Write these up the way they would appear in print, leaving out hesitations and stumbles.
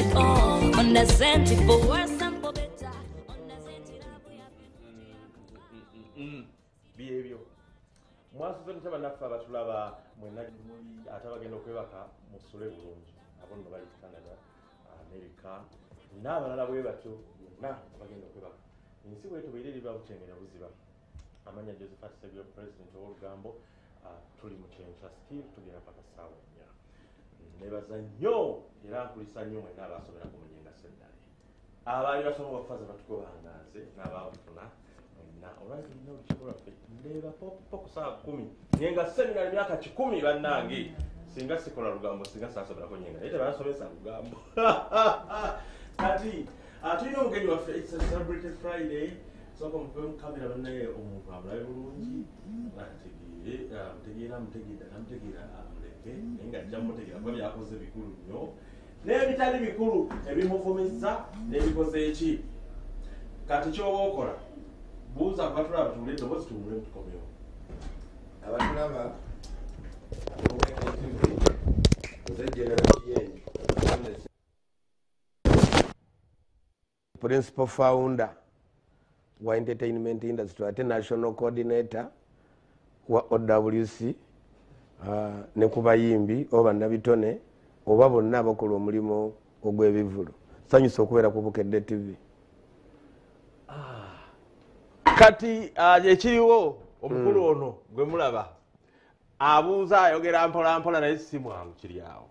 it all. Understand it for worse and for better. Understand it behavior. Mwasuze nsaba naffe abatulaba mwena muli ate abagenda okwebaka musule bulungi abo nno bali Canada, America n'abalala bwe batyo bonna abagenda okwebaka ensi bwetu bweiririba bukyengera buziba amanya Josephat Sebyo President Olugambo tuli mu kyenkya still tugenda paka ssaawa nnya nebaza nnyo era nkulisa nnyo mwena abasomera ku munyenga seddale abaali basoma bafaza batukobangaze n'abaabafuna olwali tulina olukiiko lwaffe ndeeba poku saa 10 nyenga seminari myaka 10 bannange singa sikola lugambo singa saasomerako nyenga naye tebanasomesa lugambo kati tulina omugenyi waffe it's a celebrated Friday soka mukube mukamera bannaye omuntu amulabe bulungi mutegeera amuleke naye nga ajja mutegeera kuba byakoze bikulu nnyo n'ebitali bikulu ebimuvumizza n'ebikoze eki kati kyoba okola buuza abatulaba tuwulire eddoboozi tuwulire mutukomyewo abatulaba principal founder wa entertainment industry ate national coordinator wa OWC ne kubayimbi oba nabitone oba bonna abakola omulimu ogw'ebivulu sanyusa okubeera ku Bukedde TV. Kati ekiriwo omukulu ono gwe mulaba abuuza ayogera mpola mpola naye si mwangu kiri awo.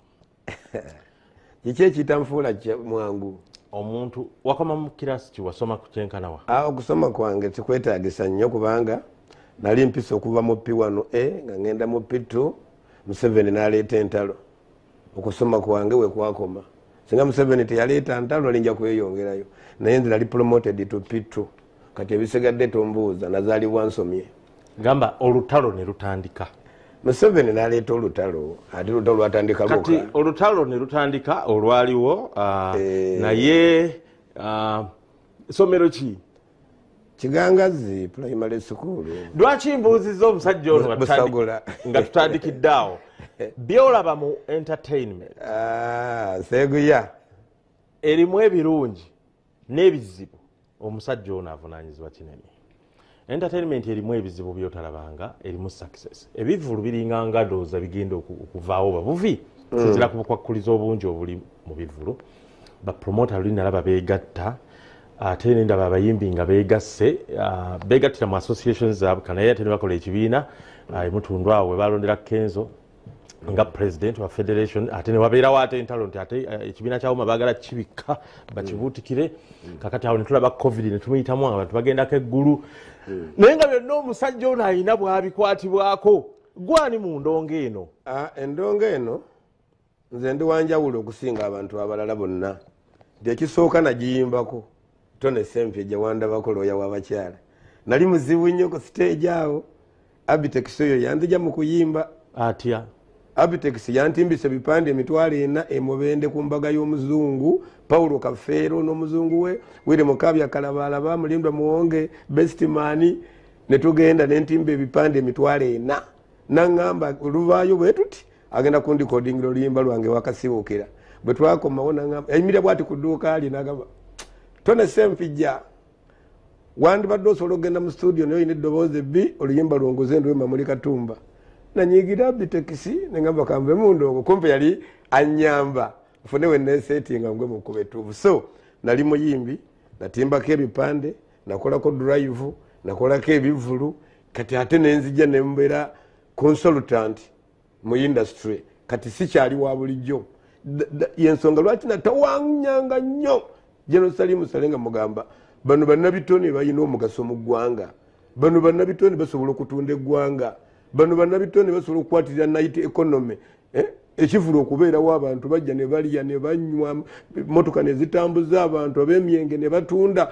Kiki ekitanfuula mwangu? Omuntu wakoma mu kirasi ki wasoma ku kyenkanawa? Okusoma kwange tikwetaagisa nnyo kubanga nali mpisa okuva mu P1A nga ngenda mu P2 Museveni n'aleeta entalo. Okusoma kwange we kwakoma. Singa Museveni teyaleeta ntalo linja kweyongerayo. Naye nze nali promoted to P2. Kati ebisigadde tombuuza nazaalibwa nsomye. Gamba olutalo ne lutandika. Museveni n'aleeta olutalo ate olutalo lwatandika lwoka. Kati olutalo ne lutandika olwaliwo naye somero ki? Kigangazi primary school. Lwaki mbuuzizza omusajja ono nga tutandikiddeawo byolaba mu entertainment seguya erimu ebirungi n'ebizibu omusajja ono avunaanyizibwa kinene. Entertainment erimu ebizibu byotalabanga erimu success. Ebivulu biringa ngadooza bigenda okuvaawo babuvi sinzira kubukwakuliza obungi obuli mu bivulu bapromota luli nalaba beegatta ate nendaba abayimbi nga beegasse beegattira mu associations zaabwe kanaye ate ne bakola ekibiina emutundu awo we balondera Kenzo nga president wa federation ate ne wabeerawo ate entalo nti ate ekibiina kyawuma baagala kibikka bakibuutikire kakati awo ne tulaba covid ne tumuyitamu abantu bagendako eggulu naye nga byonna omusajja ono alina bwabikwatibwako gwani mu ndongo eno? Endongo eno nze ndi wanjawulo okusinga abantu abalala bonna. Nti ekisooka nagiyimbako Tone Sempye gye wandabako looya w'abakyala. Nali muzibu nnyo ku stage awo. Abitex oyo yanzija mu kuyimba. Atya? Abitex yantimbise bipande emitwalo 4 emubende ku mbaga y'omuzungu Paulo Kafeero n'omuzungu we wire Mukabya Kalabalaba Mulindwa Muwonge Best Man ne tugenda nentimba ebipande emitwalo 4 nangamba oluvaayo bwe tuti agenda kundi coding luyimba lwange wakasiwokera bwe twakomawo nangamba emirya bwati kuduuka ali nagamba Tone Sempija wandibadde osobola okugenda mu studio nayo ine eddoboozi bbi oluyimba lwongoze ndwe Mamuli Katumba nanyigira Abitex nengamba kambe mundongo kumpe yali anyamba mfune wenne setting ngwe mukube tuvu. So nali muyimbi natimbako ebipande nakolako drive nakolako ebivulu kati ate nenzija nembera consultant mu industry kati sikyali wa bulijjo yensonga lwaki natawanyanga nnyo General Salim Salenga mugamba bano bannabitone bayina omugaso mu ggwanga bano bannabitone basobola okutunda eggwanga bano bannabitone basobola okukwatirira night economy ekivulu okubeerawo abantu bajja ne balya ne banywa motoka ne zitambuza abantu ab'emyenge ne batunda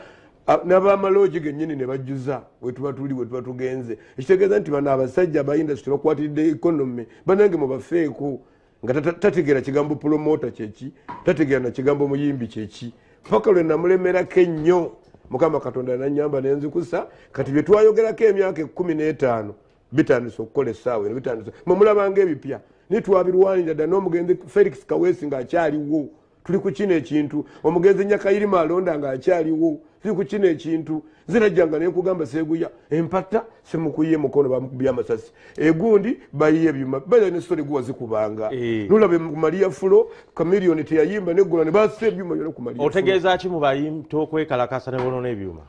n'abamalogi gennyini ne bajjuza wetuba tuli wetuba tugenze ekitegeeza nti bano abasajja aba industry bakwatiridde economy banange mu bafeeko nga tategeera kigambo promota kyeki tategeera na kigambo muyimbi kyeki paka lwe namulemerako ennyo Mukama Katonda nanyamba nenzikusa kati bye twayogerako emyaka 15 bitandise okukola essaawa bitandise mwe mulabanga ebipya nitwabirwanira ddala n'omugenzi Felix Kaweesi ng'akyaliwo tuli ku kino ekintu omugenzi Nyakayirima alonda nga akyaliwo tuli ku kino ekintu zirajjanga nenkugamba Seguya empata simukuye mukono bamukubya amasasi egundi bayiye ebyuma bale ne story guwa zikubanga nulabe mu Maria Fulo Chameleone teyayimba negola ne base ebyuma yolo ku Maria otegeeza ki mu bayimbi okwekalakasa ne bonona ebyuma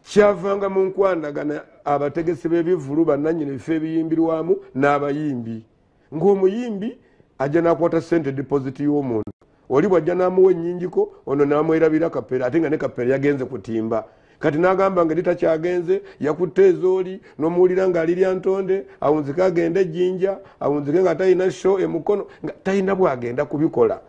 kyavanga mu nkwandagana abategesi b'ebivulu bannannyini bifo ebiyimbirwamu n'abayimbi ng'omuyimbi ajja n'akwata ssente deposit y'omuntu oli bw'ajja n'amuwa ennyingiko ono n'amwerabira kapera ate nga ne kapera yagenze kutimba kati n'agamba nga litakyagenze yakutte ezooli n'omuwulira ng'alirya ntonde awunzike agende ejjinja awunzike nga talina show emukono nga talina bw'agenda kubikola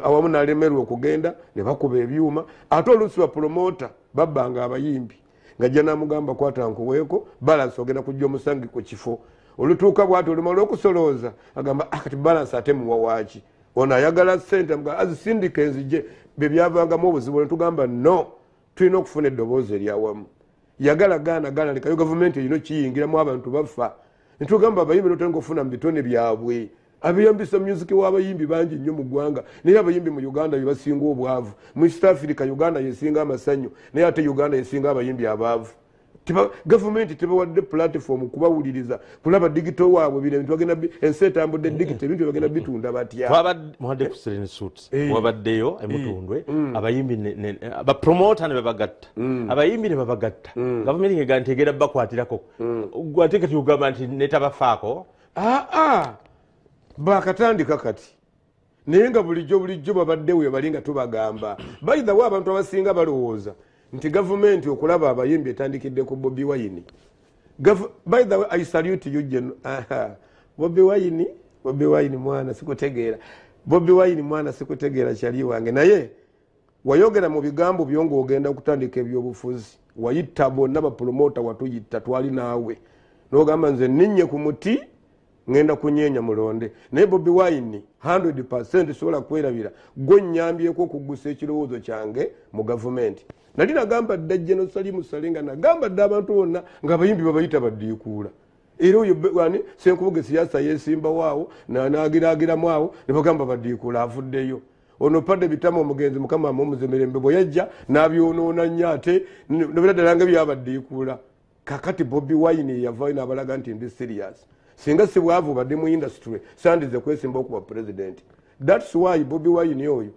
awamu n'alemerwa okugenda ne bakuba ebyuma ate oluusi bapromota babbanga abayimbi ng'ajja n'amugamba kwata nkuweeko balansi ogenda kujja omusangi ku kifo olutuuka bw'ati olumala okusolooza agamba kati balansi ate muwa waaki ono ayagala ssente azisindika enzije bye byavangamu obuzibu ne tugamba no tulina okufuna eddoboozi eryawamu yagala gaana lekayo gavumenti erina kiyingiramu abantu bafa ne tugamba abayimbi notenga okufuna mu bitone byabwe abeyambisa music w'abayimbi bangi nnyo mu ggwanga naye abayimbi mu Uganda bye basinga obwavu mu East Africa Uganda yesinga amasanyu naye ate Uganda yesinga abayimbi abaavu gavumenti tebawadde platform kubawuliriza kulaba digital waabwe bino ebintu bagenda ensi etambudde digital ebintu bagenda bitunda batya mwadde ku Serene Suits wabaddeyo emutundwe abayimbi bapromota ne babagatta abayimbi ne babagatta gavumenti ngega ntegera bakwatirako gwate kati ugamba nti netabafaako bakatandika kati naye nga bulijjo babaddewo ebali nga tubagamba bayithawo abantu abasinga balowooza nti gavumenti okulaba abayimbi etandikidde ku Bobi Wine by the way I salute you Bobi Wine mwana sikutegeera Bobi Wine mwana sikutegeera kyali wange naye wayogera mu bigambo byongo ogenda kutandika ebyobufuzi wayita bonna bapromota watuyita twali naawe n'ogamba nze ninnye ku muti ngenda kunyeenya mulonde naye Bobi Wine 100% sobola kwerabira gwe nnyambyeko okugusa ekirowoozo kyange mu gavumenti nali nagamba dda General Salimu Salenga nagamba dda abantu bonna ng'abayimbi babayita baddiikuula era oyo wani senkubuge siyaasa yeesimba waawo naagiraagiramu awo ne bagamba baddiikuula avuddeyo ono padde bitama omugenzi mukama Muzemirembe bwe yajja n'abyonoona nnyo ate nobera ddala nga byabaddiikuula kakati Bobi Wine yavaayo n'abalaga nti ndi serious singa si bwavu badde mu industry sandize kwesimba okuba president that's why Bobi Wine oyo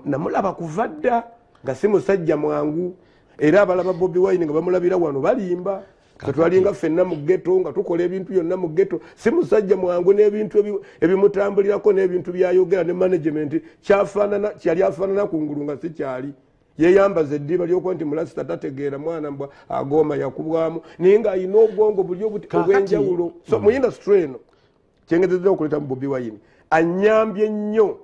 namulaba kuva dda nga si musajja mwangu era abalaba Bobi Wine nga bamulabira wano balimba katwalinga ffenna mu ghetto nga tukola ebintu byonna mu ghetto si musajja mwangu n'ebintu ebimutambulirako n'ebintu byayogera ne management kyali afaanana kungulu nga si kyali yeyambaza eddiba ly'okuba nti mulasita tategeera mwana mbwa agoma yakubwamu naye ng'ayina obwongo buli obwenjawulo so mu industry eno kyengezezza okuleta mu Bobi Wine anyambye nnyo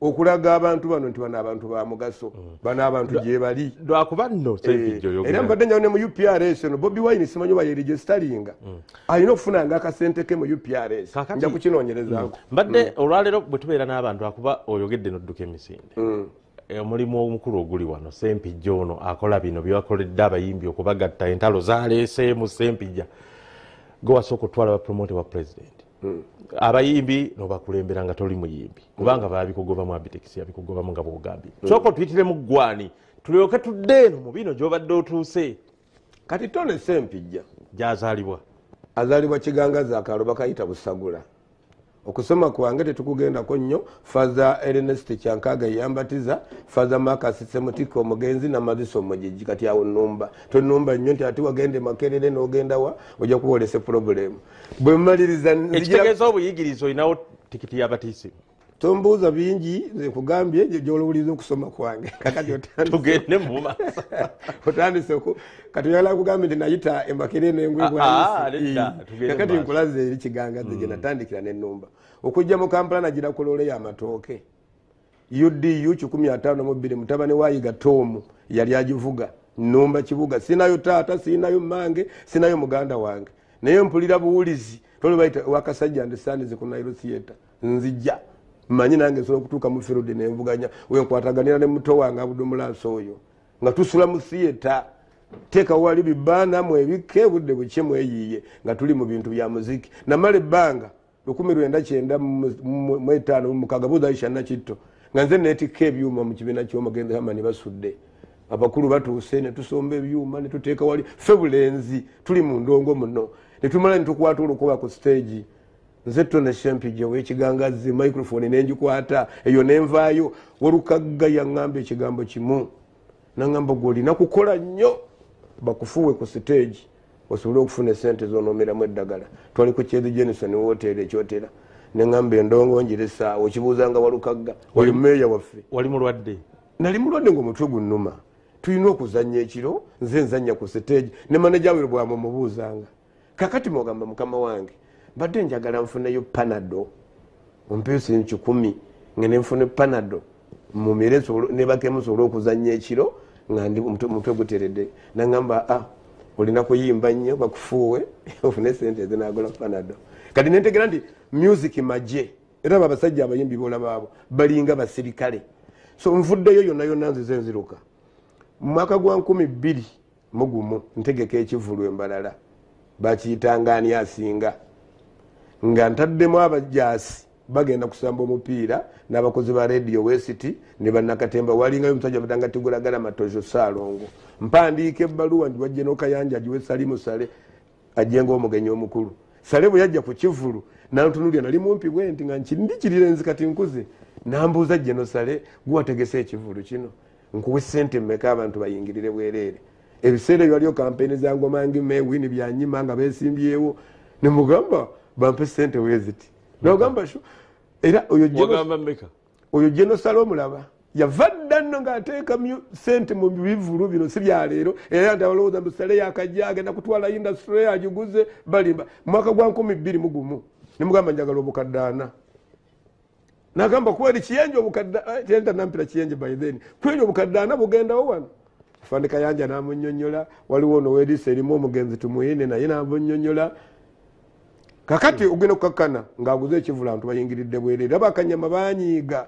okulaga abantu bano nti bano abantu ba mugaso bano abantu gye bali lwakuba nno era mbadde njawo ne mu UPRS eno Bobi Wine simanyi oba yeregisteringa alina okufunanga akasente ke mu UPRS nja kukinoonyerezaako mbadde olwaleero bwe tubeera n'abantu akuba oyogedde n'odduka emisinde omulimu omukulu oguli wano Sempijja ono akola bino byebakoledde abayimbi okubagatta entalo zaleeseemu Sempijja gwe wasooka otwala bapromote wa president abayimbi nobakulembera nga toli muyimbi kubanga babikugobamu abitekisi abikugobamu nga bwogambye sooka otuyitiremu ggwani tulyoke tudde eno mu bino gy'obadde otuuse kati tone Sempijja gy'azaalibwa azaalibwa Kigangaza akaalo bakayita Busagula okusoma kwange tetukugendako nnyo Faza Ernest Kyankaga yambatiza Faza Marcus Semutiko omugenzi n'amazisa omugigi kati awo nnumba tonumba nnyo nti ati wagende Makerere n'ogenda wa ojja kuwolesa problem bwe mmaliriza ekitegeeza obuyigiriza olinawo tikiti y'abatiisi tombuuza bingi nze kugambye gy'olowuliza okusoma kwange kakati tugende mu maaso otandise kati oyagala kugambye nti nayita Makerere n'engwebwakati nkulaze eri Kigangaza gye natandikira n'ennumba okujja mu Kampala nagira kulole y'amatooke UDU 152 mutabani wayiga Tomu yali agivuga nnumba kibuga sinayo taata sinayo mmange sinayo muganda wange naye mpulira buwulizi tole bayita wakasajja ndisanize ku Nairo Theatre nzijja manyi nange nsobola okutuuka mu field n'envuganya we nkwataganira ne muto wange Abudumulaso oyo nga tusula mu theatre teka wali bibana mu ebike budde buke mweyiye nga tuli mu bintu bya muziki namale banga 1995 mu Kaga Buza Aisha na Kitto nga nze neetikka ebyuma mu kibiina ky'omugenzi hama ne basudde abakulu batuuse ne tusomba ebyuma ne tuteeka wali ffe bulenzi tuli mu ndongo muno ne tumala ne tukwata olukuba ku stage nze Tone Shempije w'ekigangazi microphone nengikwata eyo nenvaayo Walukagga yaŋŋamba ekigambo kimu naŋŋamba gw'olina kukola nnyo bakufuwe ku stage osobole okufuna esente z'onoomeramu eddagala twali ku Kyezi Jenison wooteri ekyotera neŋŋamba endongo njiresa okibuuzanga Walukagga oli mmeeya waffe wali mulwadde nali mulwadde ng'omutwe gunnuma tulina okuzannya ekiro nze nzannya ku stage ne manager we bw'amu mubuuzanga kakati mwogamba mukama wange badde njagala nfuneyo panado ompeesi 10 ngene nfune panado mumire ne bakemu sobola okuzannya ekiro nga ndi omutwe guteredde naŋŋamba olina kuyimba nnyo bakufuuwe ofune sente ezinagola panado kati nentegera nti music maje era abasajja abayimbi boolabaabo balinga basirikale so nvuddeyo yonna yonna nzize nziruka mu mwaka gwa 2001 ntegeka ekivulu embalala bakiyitanga ani asinga nga ntaddemu abajaasi bagenda kusamba omupiira n'abakozi ba radio West ne bannakatemba walingayo omusajja batanga tugulagala matojo Saalongo mpandiika ebbaluwa ndi wajje n'okayanja agiwe Salimu Sale ajjenga omugenyi omukulu Sale bwe yajja ku kivulu nantunulya nali mumpi bwenti nga ndikirira enzikati nkuze nambuuza Jeno Sale guwategese ekivulu kino nkuwe ssente mmeka abantu bayingirire bwereere ebiseera ebyo waliyo kampeyini za Ngoma Ngime wini byanyima nga beesimbyewo ne mugamba bampe ssente weeziti nogamba sho era oyo Jeno Sale omulaba yava dda nno ng'ateeka ssente mu bivulu bino si bya leero era nti abalowooza mbu Sale yakajja agenda kutwala industry agiguze balimba mwaka gwa 2001 ne mugamba njagala obukadde 4 nagamba kweli kiyenje obukadde tenda nampira kiyenje by then kweli obukadde 4 bugendawo wano Fandika yanja namunnyonnyola waliwo ono weedisa erimu omugenzi tumuyine naye namunnyonnyola kakati ogenda okukakkana ng'aguze ekivulu abantu bayingiridde bwereere abakanyama banyiiga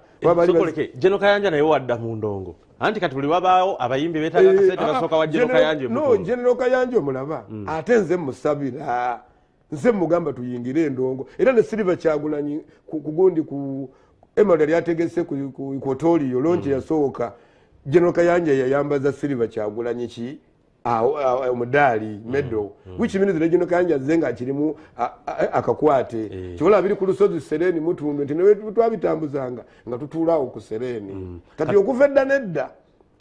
Jeno Kayanja naye wadda mu ndongo anti kati buli wabaawo abayimbi beetaaga kasente basooka wa Jeno Kayanja no Jeno Kayanja omulaba ate nze musabira nze mugamba tuyingire endongo era ne Silver Kyagulanyi kugundi ku Emmanuel yategese ku Equatorial lonje yasooka Jeno Kayanja yayambaza Silver Kyagulanyi ki omudaali medal which means Jeno Kayanja zenga kirimu akakwate kibola biri ku lusozi Sereni mutundu nti ne twabitambuzanga nga tutuulaawo ku Sereni kati okuva edda nedda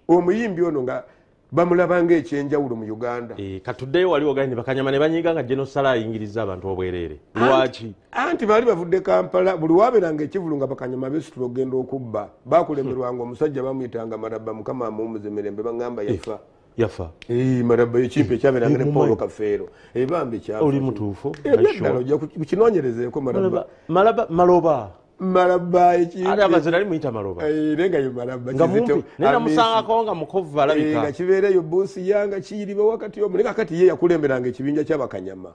omuyimbi ono nga bamulabanga ekyenjawulo mu Uganda katuddeyo waliwo gani bakanyama ne banyiga nga Jeno Sale ayingiriza abantu obwereere lwaki anti baali bavudde Kampala buli wabeeranga ekivulu nga bakanyama besitula ogenda okubba bakulemerwanga omusajja bamuyitanga Maraba mukama amuwumuze mirembe baŋŋamba yafa Maraba ekimpe ekyabeeranga ne Paulo Kafeero ebambi kyafa oli mutuufu kukinoonyerezeeko Maraba ali abazira ali muyita Maloba renga yo Maraba nga mumpi nena musangako nga mukovu alabika nga kibeereyo buusi yanga kiyiriba wakati omu naye kakati ye yakulemberanga ekibinja ky'abakanyama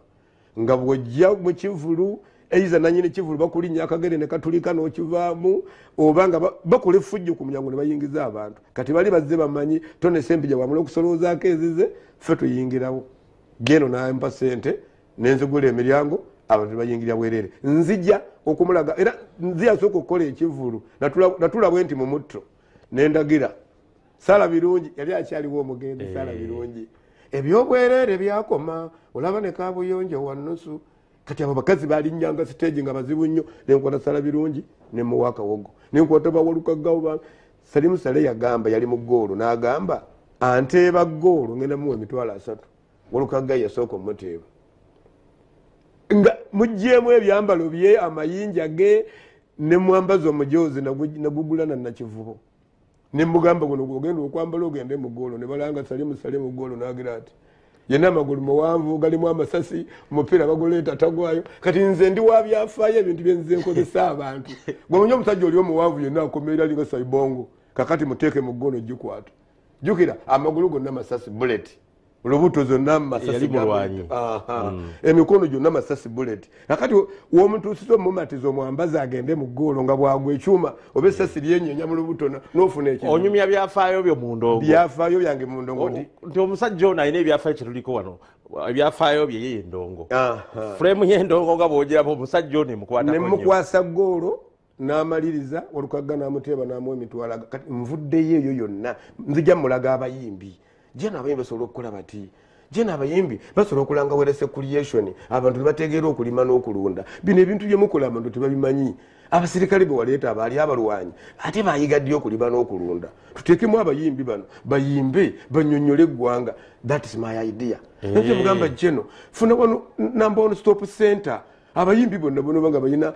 nga bw'ojja mu kivulu eiza nanyini kivulu bakulinnya akagere ne katulika n'okivaamu oba nga bakola effujjo ku mulyango ne bayingiza abantu kati bali bazze bamanyi Tone Shempije wamula okusoloozaako ezize ffe tuyingirawo Jeno n'ampa ssente nenzigula emiryango abantu bayingira bwereere nzija okumulaga era nziyasooka okukola ekivulu natula bwenti mu mutto nendagira Sala Birungi yali akyaliwo omugenzi Sala Birungi ebyobwereere byakoma olaba ne kabuyonjo wannusu kati abo bakazi balinnyanga stage nga bazibu nnyo nenkwata Sala Birungi ne muwaka wogo nenkwata Walukagga Salimu Sale yagamba yali mu ggoolo n'agamba anteeba ggoolo ngenda muwa emitwalo 3 Walukagga yasooka omuteeba nga mujjeemu ebyambalo bye amayinja ge ne mwambaza omujozi nagugulana nakivubo ne mugamba guno ogenda okwambala ogende mu ggoolo ne balanga Salimu Sale mu ggoolo n'agira ati yenna amagulu muwanvu galimu amasasi omupiira baguleeta tagwayo kati nze ndi wa byafaayo ebintu bye nze nkozesa abantu gwomunye omusajja oli omuwanvu yenna akomerera alinga saibongo kakati muteeke mu ggoolo gikwata jukira amagulu gonna masasi bullet olubuto zonna masasi mulwanyi emikono gyonna masasi bullet kakati womutuusiza omumatiza omwambazi agende mu ggoolo nga bwagwa ekyuma oba essasi lyenyonya mu lubuto n'ofuna ekizibu onyumya byafaayo byo mu ndongo byafaayo byange mu ndongo nti omusajja ono alina ebyafaayo kyetuliko wano ebyafaayo bye ye endongo frame y'endongo nga bwogeramu omusajja ono emukwata nemukwasa ggoolo n'amaliriza Olukaga n'amuteeba n'amuwa emitwalo kati nvuddeyo eyo yonna nzija mulaga abayimbi jena abayimbi basobola okukola bati jena abayimbi basobola okulanga werese creation abantu tebategeera okulima n'okulunda bino ebintu byemukola abantu tebabimanyi abasirikale be waleeta abaali abalwanyi ate bayiga ddi okulima n'okulunda tuteekemu abayimbi bano bayimbe bannyonnyole eggwanga that is my idea ekyo mugamba jeno funa wano number one stop center abayimbi bonna nga balina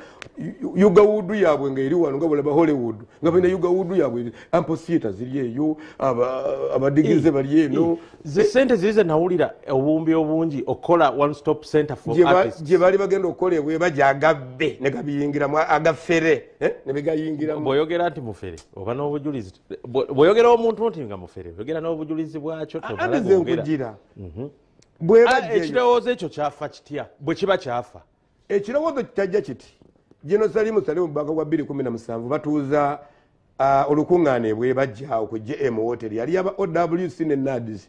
yugawudu yaabwe nga eri wano nga balaba Hollywood nga balina yugawudu yaabwe amposieta ziri eyo abadigize bali eno ze sente zirize nawulira obumbi obungi okola one stop center for artists gye bali bagenda okukola ebwe bajja agabbe ne gabiyingiramu agafere ne begayingiramu bw'oyogera nti mufere oba n'obujulizi bw'oyogera omuntu nti nga mufere oyogera n'obujulizi bwakyo ate nkugira ekirowoozo ekyo kyafa kitya bwe kiba kyafa ekirowoozo kitajja kiti gino salimu salimu bubaka bwa 2017 batuuza olukuŋŋaana ebwe bajja ku GM hotel yali aba OWC ne NADS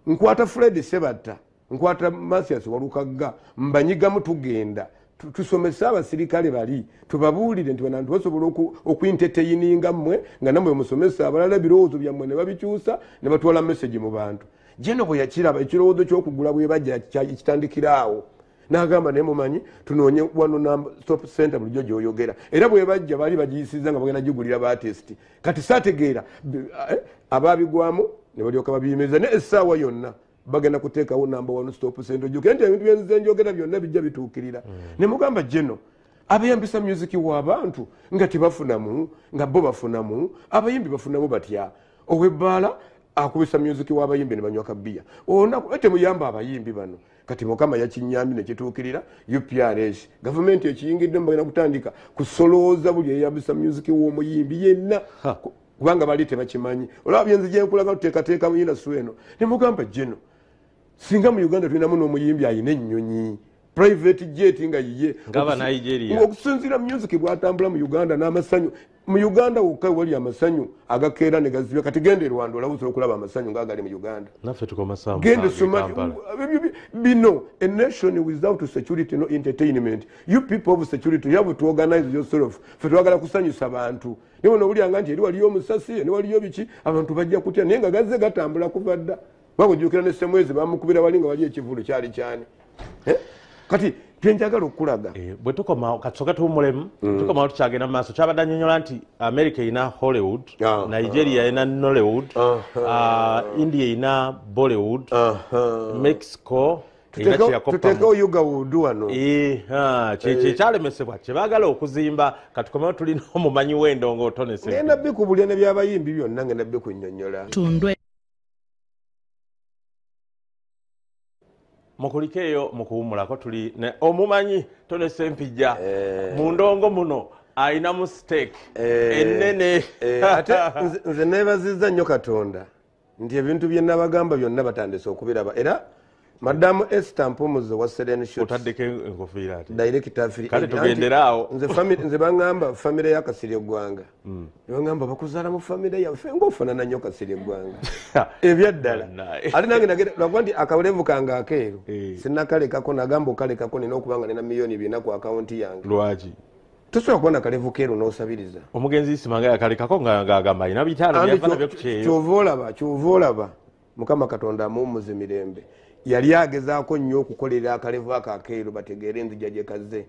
nkwata Fred Sebatta nkwata Masias Walukaga mbanyigamu tugenda tusomesa abasirikale bali tubabuulire nti bantu basobola okuinteteyininga mmwe nga namwe musomesa abalala birowoozo byammwe ne babikyusa ne batwala message mu bantu jeno bwe yakiraba ekirowoozo ky'okugula bwe bajja kitandikiraawo n'agamba naye mumanyi tunoonye wano stop center bulijjo gy'oyogera era bwe bajja baali bagiyisiza nga bagenda gigulira baartist kati saategeera abaabigwamu ne balyoka babiyimiriza ne essaawa yonna bagenda kuteekawo number one stop center ojjukire nti ebintu byenzize njogera byonna bijja bituukirira ne mugamba jeno abeyambisa music w'abantu nga tebafunamu nga bo bafunamu abayimbi bafunamu batya ow'ebbaala akubisa music w'abayimbi ne banywa kabiya onaku temuyamba abayimbi bano kati mukama yakinyambi ne kituukirira UPRS gavumenti ekiyingidde bagenda kutandika kusolooza buli eyambisa music w'omuyimbi yenna kubanga bali tebakimanyi olaba byenzi gyenkulaga tuteekateeka mu industry eno ne mugamba jeno singa mu Uganda tulinamu n'omuyimbi ayina ennyonyi private jet nga yiye ngaba Nigeria okusinzira music bwatambula mu Uganda n'amasanyu mu Uganda wokka wali amasanyu agakeera ne gazibe kati gende Rwanda olawuza okulaba amasanyu ng'agali mu Uganda naffe tukoma samu gende Somalia bino a nation without security no entertainment you people of security you have to organize yourself fe twagala kusanyusa abantu niwo nowulyanga nti eri waliyo omusasi ne waliyo biki abantu bajja kutya naye nga gazze gatambula kuva dda bakujjukira ne Semwezi bamukubira wali nga wali ekivulu kyali kyani kati twenjagala okulaga bwe tukoma katsoka tuwumulemu tukoma tukyagenda mu maaso kyabadde annyonnyola nti America erina Hollywood Nigeria erina Nollywood India erina Bollywood Mexico tuteekawo Ugawudu wano kyekyalemesebwa kyebaagala okuzimba katukomewo tulina omumanyi w'endongo otonese ngenda bikubulya ne byabayimbi byonna ngenda bikunnyonnyola mukuliko eyo mukuwumulako tuli ne omumanyi Tone Sempijja mu ndongo muno ayina mu stake ennene ate nze neebazizza nnyo Katonda nti ebintu bye nabagamba byonna batandise okubiraba era Madamu Esther Mpumuzo wa Serene Shots otaddeko enkofiira ate director afiri kale tugenderaawo nze bangamba famire ya Kasirye Gwanga bangamba bakuzaala mu famire yaffe ng'ofaanana nnyo Kasirye Gwanga ebyaddala ate nange nagenda nti akabulevu kange akeeru sinnakalekako nagamba okalekako nina okuba nga nina miliyoni 2 ku akawunti yange lwaki tosobola kubona kalevu keeru n'osabiriza omugenzi Isimanga yakalekako ng'agamba alina bitaano byafana byokukyeyo kyova olaba Mukama Katonda amuwummuze mirembe yali agezaako nnyo okukolera akalevu ako akeeru bategeere enzija gye kazze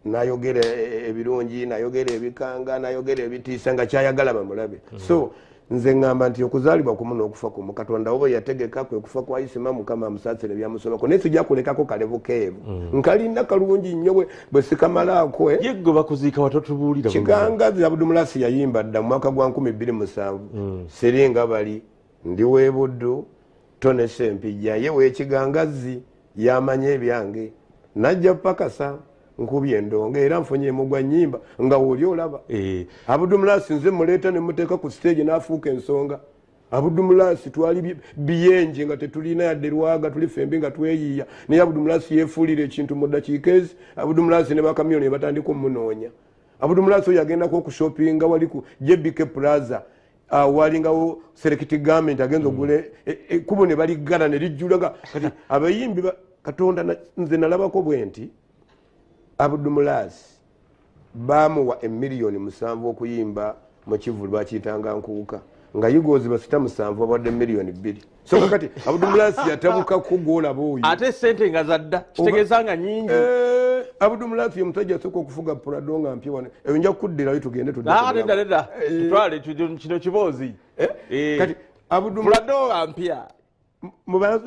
nayogera ebirungi nayogera ebikanga nayogera ebitiisa nga kyayagala bamulabe so nze ngamba nti okuzaalibwa kumu n'okufa kumu Katonda oba yategeka kwe kufa kwa Isima Mukama amusaasire byamusobako naye sijja kulekako kalevu keeru nkalina kalungi nnyo bwe sikamalaako yegwe bakuziika watotubuulira kigangazi Abudumulasi yayimba dda mu mwaka gwa 2007 seringa bali ndi w'ebuddu Tone Sempijja ye w'ekigangazi yamanya ebyange najja pakasa nkubye endongo era nfunye mugwa nnyimba nga woli olaba Abudumulasi nze muleeta ne muteeka ku stage n'afuuka ensonga Abudumulasi twali biyenje nga tetulina yadde lwaga tuli fembi nga tweyiiya naye Abudumulasi yeefuulira ekintu mu ddakiika ezi Abudumulasi ne bakamyoni batandika omunoonya Abudumulasi oyo agendako okushopinga wali ku JBK Plaza walingawo select government agenza ogule kubo ne baligala ne lijjula kati abayimbi Katonda nze nalabako bwe nti Abudumulasi bamuwa $1,700,000 okuyimba mu Kivulu bakiyitanga nkuuka nga Eagles basita 7 abadde $2,000,000 so kakati Abdulmulasi yatabuka kugola boyo ate sente nga zadda kitegeeza nga nyingi Abdulmulasi omusajja asooka okufuga Prado nga mpya wano eyo nja kuddirayo tugende nedda tutwale kino kiboozi kati Prado mpya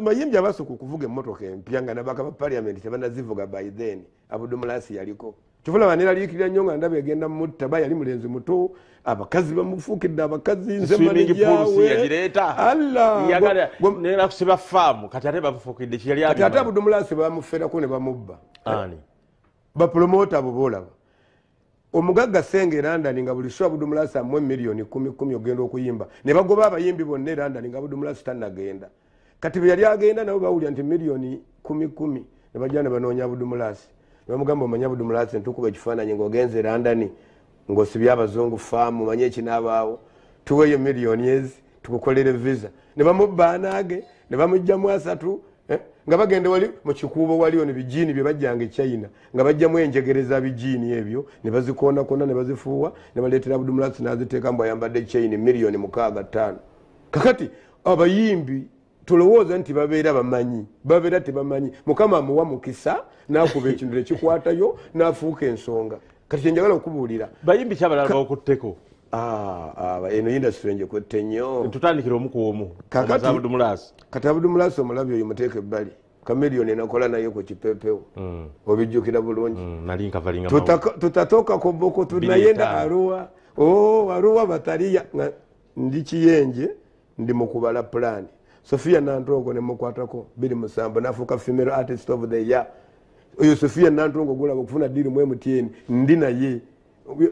mayimbi abasooka okuvuga emmotoka empya nga nabaka ba parliament tebanazivuga by then Abdulmulasi yaliko kifuna baniraliikirira nnyo nga ndaba egenda mutta ba yali mulenzi muto abakazi bamufuukidde abakazi nze nera kusiba faamu kati ate bamufuukidde kiyali kati ate Abdulmulasi bamufferako ne bamubba bapromota abo boolaba omugagga Senge London nga buli show Abdulmulasi amuwe $10,000,000 ogenda okuyimba ne bagoba abayimbi bonna London nga Abdulmulasi tannagenda kati bwe yali agenda nabo bawulira nti $10,000,000 ne bajja ne banoonya Abdulmulasi bamugamba omanya Abdulmulasi ntukuba ekifaananyi ng'ogenze London ng'osibye abazungu faamu manye ekinaabaawo tuweeyo $1,000,000 tukukolere visa ne bamubba anaage ne bamugjamu 3 nga bagenda wali mu kikuubo waliyo ne bijiini bye bajjanga e China nga bajjamu enjegereza bijiini ebyo ne bazikoonakona ne bazifuuwa ne baleetera Abdulmulasi n'aziteeka mbu ayambadde chaini $65,000 kakati abayimbi tulowooza nti babeera bamanyi babeera tebamanyi Mukama amuwa mukisa n'akuba ekintu ekikwatayo n'afuuka ensonga kati kyenjagala okubuulira bayimbi kyabalala bakutteko eno industry njekutte nnyo tutandikira omu ku omu kati Abdulmulasi omulabi oyo muteeka ebbali Chameleone nakola naye ku kipepewo obijjukira bulungi tutatoka koboko tunayenda Arua bataliya ndi kiyenje ndi mukubala plan Sofia Nantrongo ne mukwatako 2 nafuuka female artist of the year oyo Sofia Nantrongo gulaba okufuna diri mu MTN ndi naye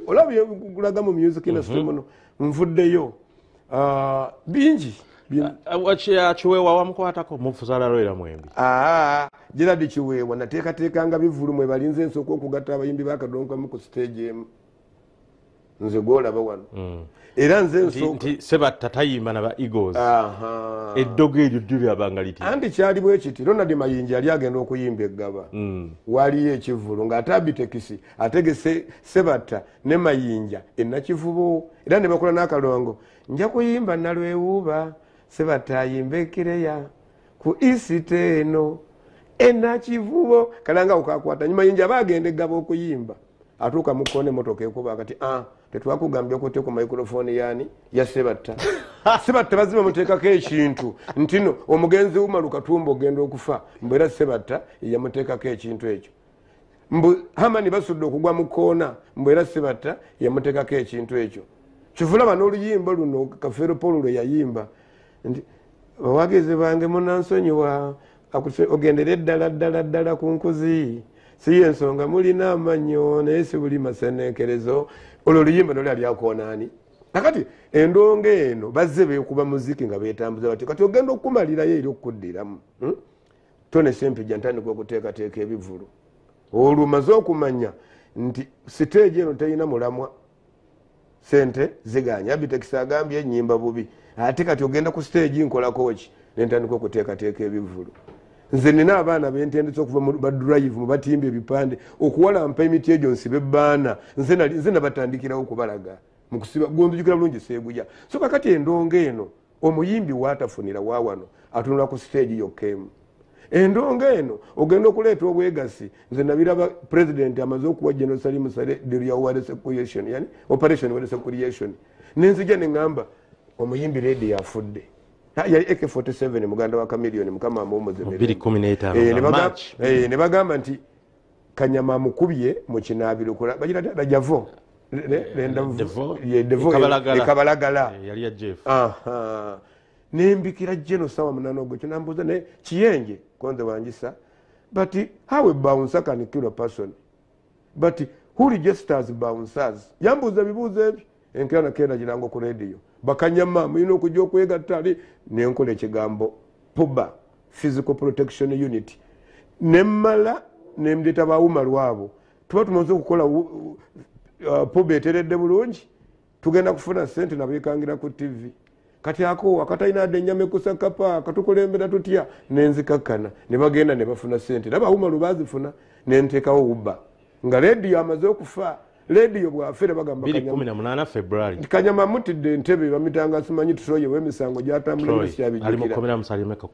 olabye gulaga mu music industry muno nvuddeyo bingi kiweewa wamukwatako mufuzala roera mwembi Gerard Kiweewa nateekateekanga bivulu mwe balinze ensooka okugatta abayimbi bakadonkamu ku stage emu nze gwolaba wano era nze nti Sebatta tayimba naba Eagles eddogo eryo lyabanga liti anti kyali bwe kiti Ronald Mayinja yali agenda okuyimba eggaba waliyo ekivulu ng'ate abitekisi ategese Sebatta ne Mayinja ennakivubo era ne bakola n'akalongo nja kuyimba nalwewuuba Sebatta ayimba ekireya ku isite eno ennakivubo kalanga okakwata nyuma Mayinja bagenda eggaba okuyimba atuuka mukone motoka ekuba kati tetwakugambye okutte ku microphone yani ya Sebatta Sebatta bazima muteekako ekintu ntino omugenzi Umaru Katumba ogenda okufa mbera Sebatta yamuteekako ekintu ekyo mbu Hamani basudde okugwa mu koona mbera Sebatta yamuteekako ekintu ekyo kivulaba n'oluyimba luno Kafeero Paul lwe yayimba nti bawagezi bange munansonyiwa ogendere ddala ku nkuzi si ensonga mulina amannyo naye si buli maseneekerezo olwo oluyimba noli alyakoonani nakati endongo eno bazze beekuba muziki nga beetambuza bati kati ogenda okumalirayo eri okukuddiramu Tone Sempija ntandika okuteekateeka ebivulu olwo maze okumanya nti siteegi eno terina mulamwa sente ziganya Abitekisi agambye ennyimba bubi ate kati ogenda ku siteegi nkolako ki nentandika okuteekateeka ebivulu nze nina abaana bentendetse okuva mu badrive mu batimba ebipande okuwalampa emiti egyo nsibe ebbaana nze nabatandikirawo okubalaga mukusiba gondujukira bulungi seeguya so kakati endongo eno omuyimbi waatafunira waawano atunula ku stage yokkemu endongo eno ogenda okuleeta obwegasi nze nabiraba president amaze okuwa General Salim Saleh yani operation ward securiation nenzija neŋŋamba omuyimbi Lady yafudde yali AK47 muganda wa Chameleone Mukama amuwomozemere ne bagamba nti Kanyama amukubye mu kinaabiro kola bagira dajavo kabalagala yali ya Jeff nembikira General sawa munano ogwo kinambuza ne kiyenje konze wanjisa but how a bouncer can kill a person but who registers bouncers yambuza bibuuzo ebyo enkana kenda girango ku radio Bakanyama mulina okujja okwegatta ali nenkola ekigambo PUBA Physical Protection Unit nemmala nemdeta bauma lwabo tuba tumaze okukola PUBA eteredde bulungi tugenda kufuna sente nabekangira ku TV kati ako akataina ade nyame kusakapa katukolembera tutya nenzikakkana ne bagenda ne bafuna sente naba bauma lubazifuna nentekawo ubba nga radio amaze okufa radio bwafere bagamba 2018 February Kanyama mutidde entebe bamitanga simanyi tusoye w'emisango gyatambula ekyabijjukira ali mukomera musalime ko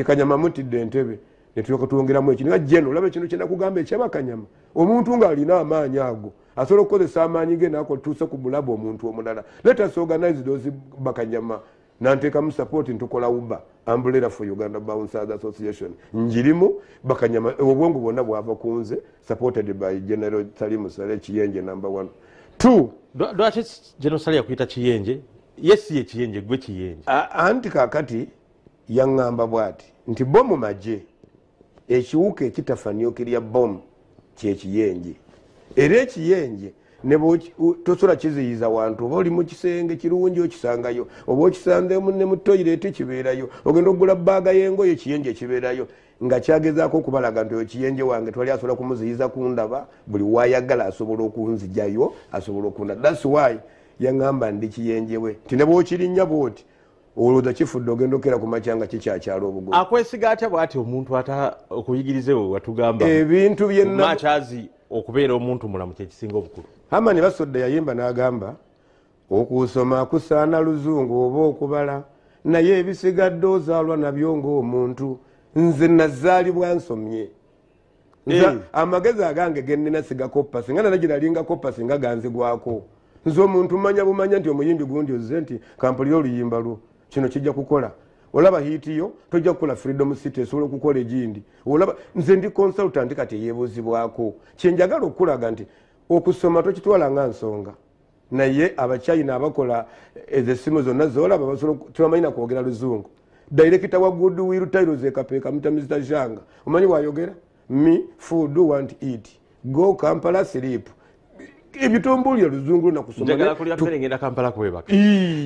Kanyama mutidde entebe netuyoka tuwongeramu ekintu jeno olabe kino kyenda kugamba ekyaba Kanyama omuntu nga alina amaanyi ago asobola okukozesa amaanyi ge naako tuuse ku bulabu omuntu omulala let us organize those Bakanyama nanteekamu support ntukola uba umbrella for Uganda Bouncers Association njirimu Bakanyama obwongo bwonna bwava kunze supported by General Salimu Sale Kiyenje number 1 2 dwache General Sale yakuyita Kiyenje yes ye Kiyenje gwe Kiyenje anti kakati yangamba bwati nti bomu maje ekiwuka ekitafanyo kirya bomu kye Kiyenje era Ekiyenje nebo tosola kiziyiza wantu oba oli mu kisenge kirungi okisangayo oba okisanze munne mu toilet kibeerayo ogenda okugula baaga y'engoye Ekiyenje kibeerayo nga kyagezaako okubalaga nti Ekiyenje wange twali asobola kumuziyiza kundaba buli waayagala asobola okunzijayo asobola okunda that's why yaŋŋamba ndi Kiyenje we ti ne bw'okirinnya bw'oti olowooza kifudde ogenda okera ku makyanga kikyakyala obugo akwesiga atya bw'ati omuntu ata okuyigirizewo watugamba ebintu byenna makyazi okubeera omuntu mulamu kyekisinga obukulu Hamani Basodde yayimba n'agamba okusoma kusaana luzungu oba okubala naye ebisigadde ozaalwa nabyo ng'omuntu nze nazaalibwa nsomye amagezi agange gennina sigakoppa singa nanagira alinga koppa singa ganzigwako nze omuntu manya bumanya nti omuyimbi gundi ozze nti kampulira oluyimba lwo kino kijja kukola olaba hiitiyo tojja kukola Freedom City esobola okukola egindi olaba nze ndi consultant kati eyeebuuzibwako kyenjagala okulaga nti okusoma tokitwala nga nsonga naye Abachina abakola ezessimu zonna zolaba basobola tebamanyi na kwogera luzungu director wa Goodwill Tiles ekapeeka muta Mr. Shanga omanyi bwayogera me food want eat go Kampala sleep ebitumbulya luzungu na kusoma njagala kulya mmere ngenda Kampala kwebaka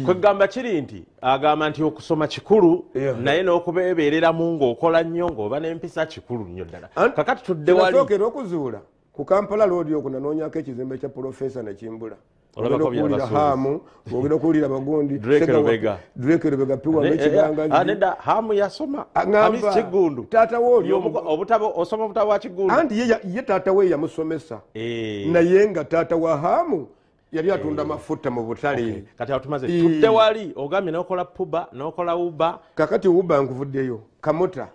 kwegamba kiri nti agamba nti okusoma kikulu naye n'okubeeberera mu ng'okola nnyo ng'oba n'empisa kikulu nnyo ddala kakati tudde wali sookera okuzuula ku Kampala road okwo nanoonyaako ekizimbe kya Professor Nakimbula hamu ogenda okuwulira bagundi Drake Lubega piwa n'ekiganga nedda hamu yasoma Hamisi Kigundu taata we obutabo osoma obutabo wa Kigundu anti ye taata we yamusomesa naye nga taata wa hamu yali atunda mafuta mu butale kati atumaze tudde wali ogambye n'okola puba n'okola uba kakati uba nkuvuddeyo kamuta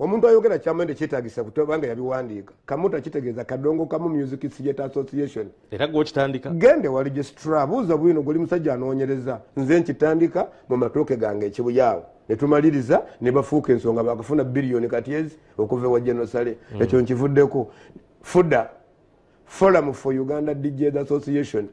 omuntu ayogera kyamende kyetaagisa kutobanga yabiwandiika kamuta kitegeeza kadongo kamu Music Theatre Association era gw'okitandika gende wa registrar buuza bwino guli musajja anoonyereza nze nkitandika mu matooke gange ekibuyaawo ne tumaliriza ne bafuuka ensonga bakafuna biliyoni kati ezi okuva ewa General Sale ekyo nkivuddeko fuda Forum for Uganda DJs Association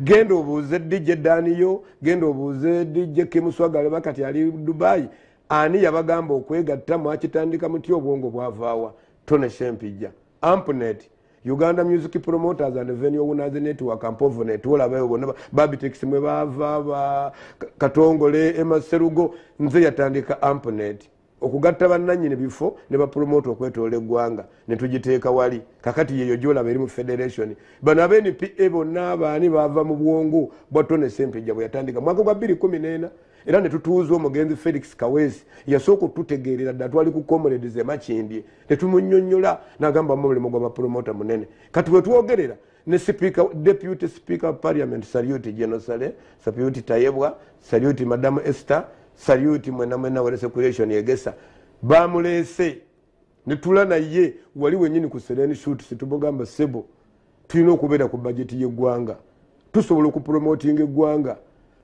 genda obuuze DJ Daniyo genda obuuze DJ Kimuswagale bakati ali Dubai ani yabagamba okwegatta mwakitandika muti obwongo bwavaawa Tone Shempijja Ampnet Uganda Music Promoters and Venue Owners Network Ampovonet olabayo bonna Babitex mwe bava Katongole Emma Serugo nze yatandika Ampnet okugatta bannannyini bifo ne bapromote okwetoola eggwanga ne tugiteeka wali kakati yeyo gyolaba eri mu federation bano ab'NPA bonna abaani baava mu bwongo bwa Tone Shempijja bwe yatandika mwaka gwa 2014 era ne tutuuza omugenzi Felix Kawesi yasooka okututegeerera ddala twali ku comrades emakindi tetumunyonnyola n'agamba mulimu gwa bapromota munene kati bwe twogerera ne speaker deputy speaker parliament salute General Sale salute Tayebwa salute Madam Esther salute mwena wa security yegesa bamuleese ne tula naye wali wennyini ku Sereni shoot situbogamba sebo tulina okubeera ku budget y'eggwanga tusobola okupromotinga eggwanga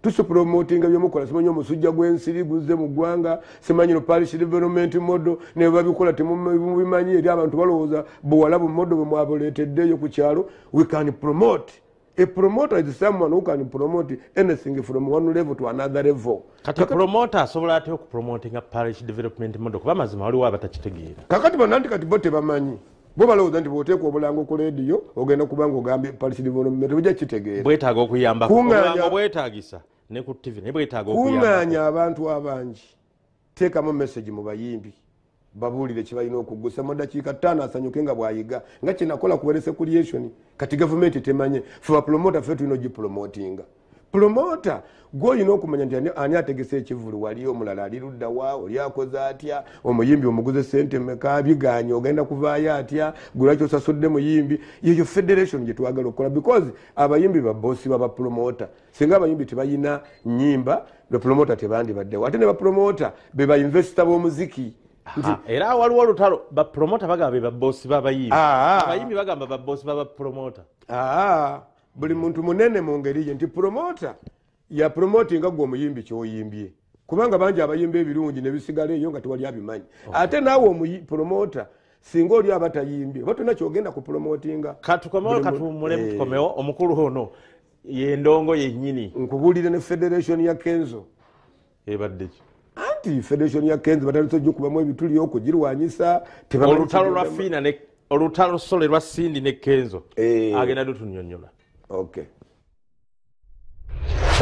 tusopromotinga byomukola simanyi omusujja gw'ensiri guzze mu ggwanga simanyi no parish development model ne babikola temubimanyi eri abantu balowooza bwewalabu model bwe mwaboleeteddeyo ku kyalo we can promote. A promoter is someone who can promote anything from one level to another level. Kati promoter asobola atya okupromotinga parish development model kuba mazima waliwo abatakitegeera kakati bananti kati bo tebamanyi bo balowooza nti bw'oteeka obulango ku leediyo ogenda kubanga ogambye parish development bujja kitegeera bwetaaga okuyambako obulango bwetaagisa ne ku TV ne bwetaaga okuyambako kuŋŋaanya abantu abangi teekamu message mu bayimbi babuulire kibalina okugusa mu dakiika 5 asanyuke nga bwayiga nga kinakola ku recreation kati gavumenti temanye fe bapromota fe tulina ogipromotinga promota gw'olina okumanya nti ani ategese ekivulu wali omulala ali ludda wa oli akoze atya omuyimbi omuguze sente meka biganye ogenda kuvaayo atya gulwaki osasudde muyimbi yeyo federation gye twagala okukola because abayimbi babosi babapromota singa abayimbi tebayina nnyimba bapromota tebandibaddewo ate ne bapromota be bainvesita b'omuziki era waliwo olutalo bapromota bagamba be babosi b'abayimbi abayimbi bagamba babosi babapromota buli muntu munene mu ngeri ye nti promota ya promotinga gwe omuyimbi kyoyimbye kubanga bangi abayimba ebirungi ne bisigala eyo nga tewali abimanyi ate naawe promota singa oli abatayimbye oba tolina kyogenda ku promotinga katukomewo omukulu ono yendongo yennyini nkubuulire ne federation ya kenzo ebadde ki anti federation ya kenzo batandise ojja okubamu ebituli okugirwanyisa olutalo lwa fiina olutalo sole lwa sindi ne kenzo agenda tutunyonnyola okay.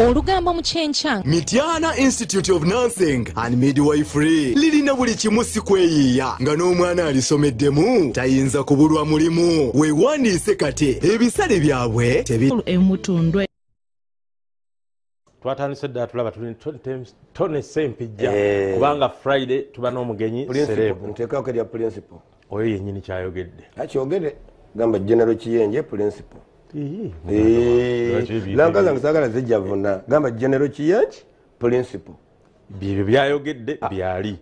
Olugambo mu kyenkya Mityana Institute of Nursing and Midwifery lirina buli kimu si kweyiiya nga n'omwana alisomeddemu tayinza kubulwa mulimu weewandiise kati ebisale byabwe emutundwe twatandise ddala tulaba tone sempijja kubanga Friday tuba n'omugenyi serebu nteekako erya principal oyo yennyini kyayogedde akyogedde gamba general kiyenje principal lanka zange saagala zijjavuna gamba general kiyenje principal byebyo byayogedde byali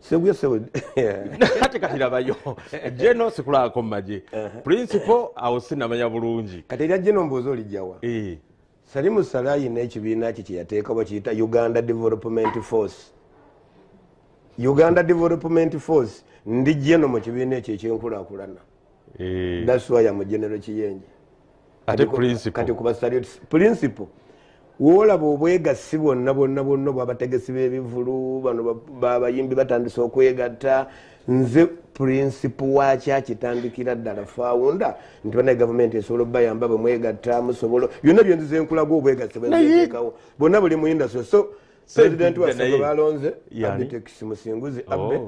ate katirabayo jeno sikulako mumaje principal awo sinamanya bulungi kati erya jeno mboozi olijjawa Salimu Salayi n'ekibiina kye yateeka bakiyita Uganda Development Force. Uganda Development Force ndi jeno mu kibiina ekyo ekyenkulaakulana. That's why I'm General Kiyenje. Ate principal. Kati kuba salute principal. Woolaba obwegassi bonna bw'abategesi b'ebivulu bano babayimbi batandise okwegatta nze principal waaki akitandikira ddala fawunda nti bana gavumenti esobola obbayamba bwe mwegatta musobola byonna byenzize enkulaga obwegassi bwenteekawo bonna buli mu industry so president wasabwe balonze Abitex Musinguzi Abbe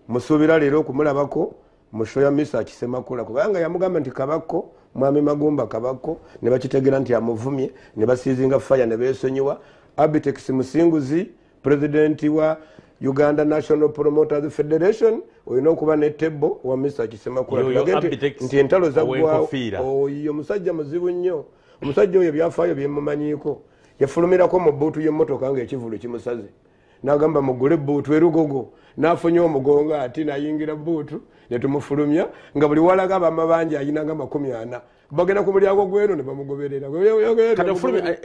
musuubira leero okumulabako mu show ya Misa Kisemakula kubanga yamugamba nti kabako mwami Magumba kabako ne bakitegera nti amuvumye ne basiizinga fire ne beesonyiwa Abitex Musinguzi president wa Uganda National Promoters Federation oyina okuba ne tebo wa Mr. Kisemakula nti entalo zaggwawo oyo musajja muzibu nnyo omusajja oyo byafaayo byemumanyiiko yafulumirako mu bbuutu y'emmotoka ng'ekivulu kimusaze n'agamba mugule bbuutu erugogo n'afunye omugongo ati n'ayingira bbuutu ne tumufulumya nga buli walaga bamabanja ayinanga 40 bagenda ku mulyango gweno ne bamugoberera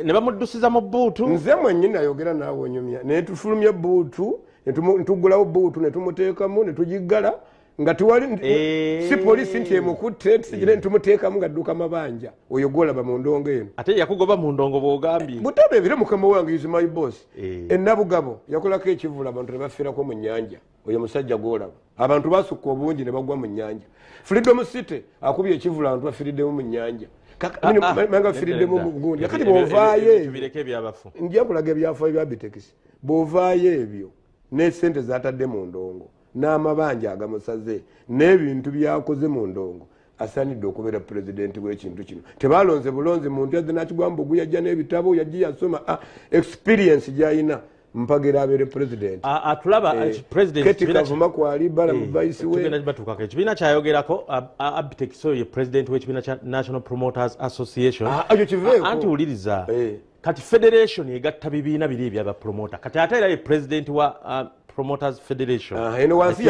ne bamuddusiza mu bbuutu nze mwennyini ayogera naawe onyumya ne tufulumya bbuutu netugulawo bbuutu netumuteekamu netugiggala nga tuwali si polisi nti emukutte tusigire netumuteekamu nga dduka mabanja oyo gwolaba mu ndongo eno ate yakugoba mu ndongo bw'ogambye butabe ebire mukama wange is my boss ennabugabo yakolako ekivula abantu ne bafiirako mu nnyanja oyo musajja gwolaba abantu basukka obungi ne bagwa mu nnyanja Freedom City akubye ekivula abantu bafiiriddemu mu nnyanja manga fiiriddemu mu gundi kati bw'ovaayo nja kulaga ebyafaayo bya Bitex bw'ovaayo ebyo n'essente zatadde mu ndongo n'amabanja agamusaze n'ebintu byakoze mu ndongo asaanidde okubeera pulezidenti w'ekintu kino tebalonze bulonzi muntu yazze nakigwamba ogu yajja n'ebitabo yajja yasoma experience gy'ayina mpagira abeere pulezidenti atulaba keti kavuma kwali bala mu vice we ekibiina kyayogerako Abitex ye pulezidenti w'ekibiina kya National Promoters Association ayo kiveeko anti wuliriza kati federation egatta bibiina biri ebyabapromota kati ate era ye president wa Promoters Federation eno wansi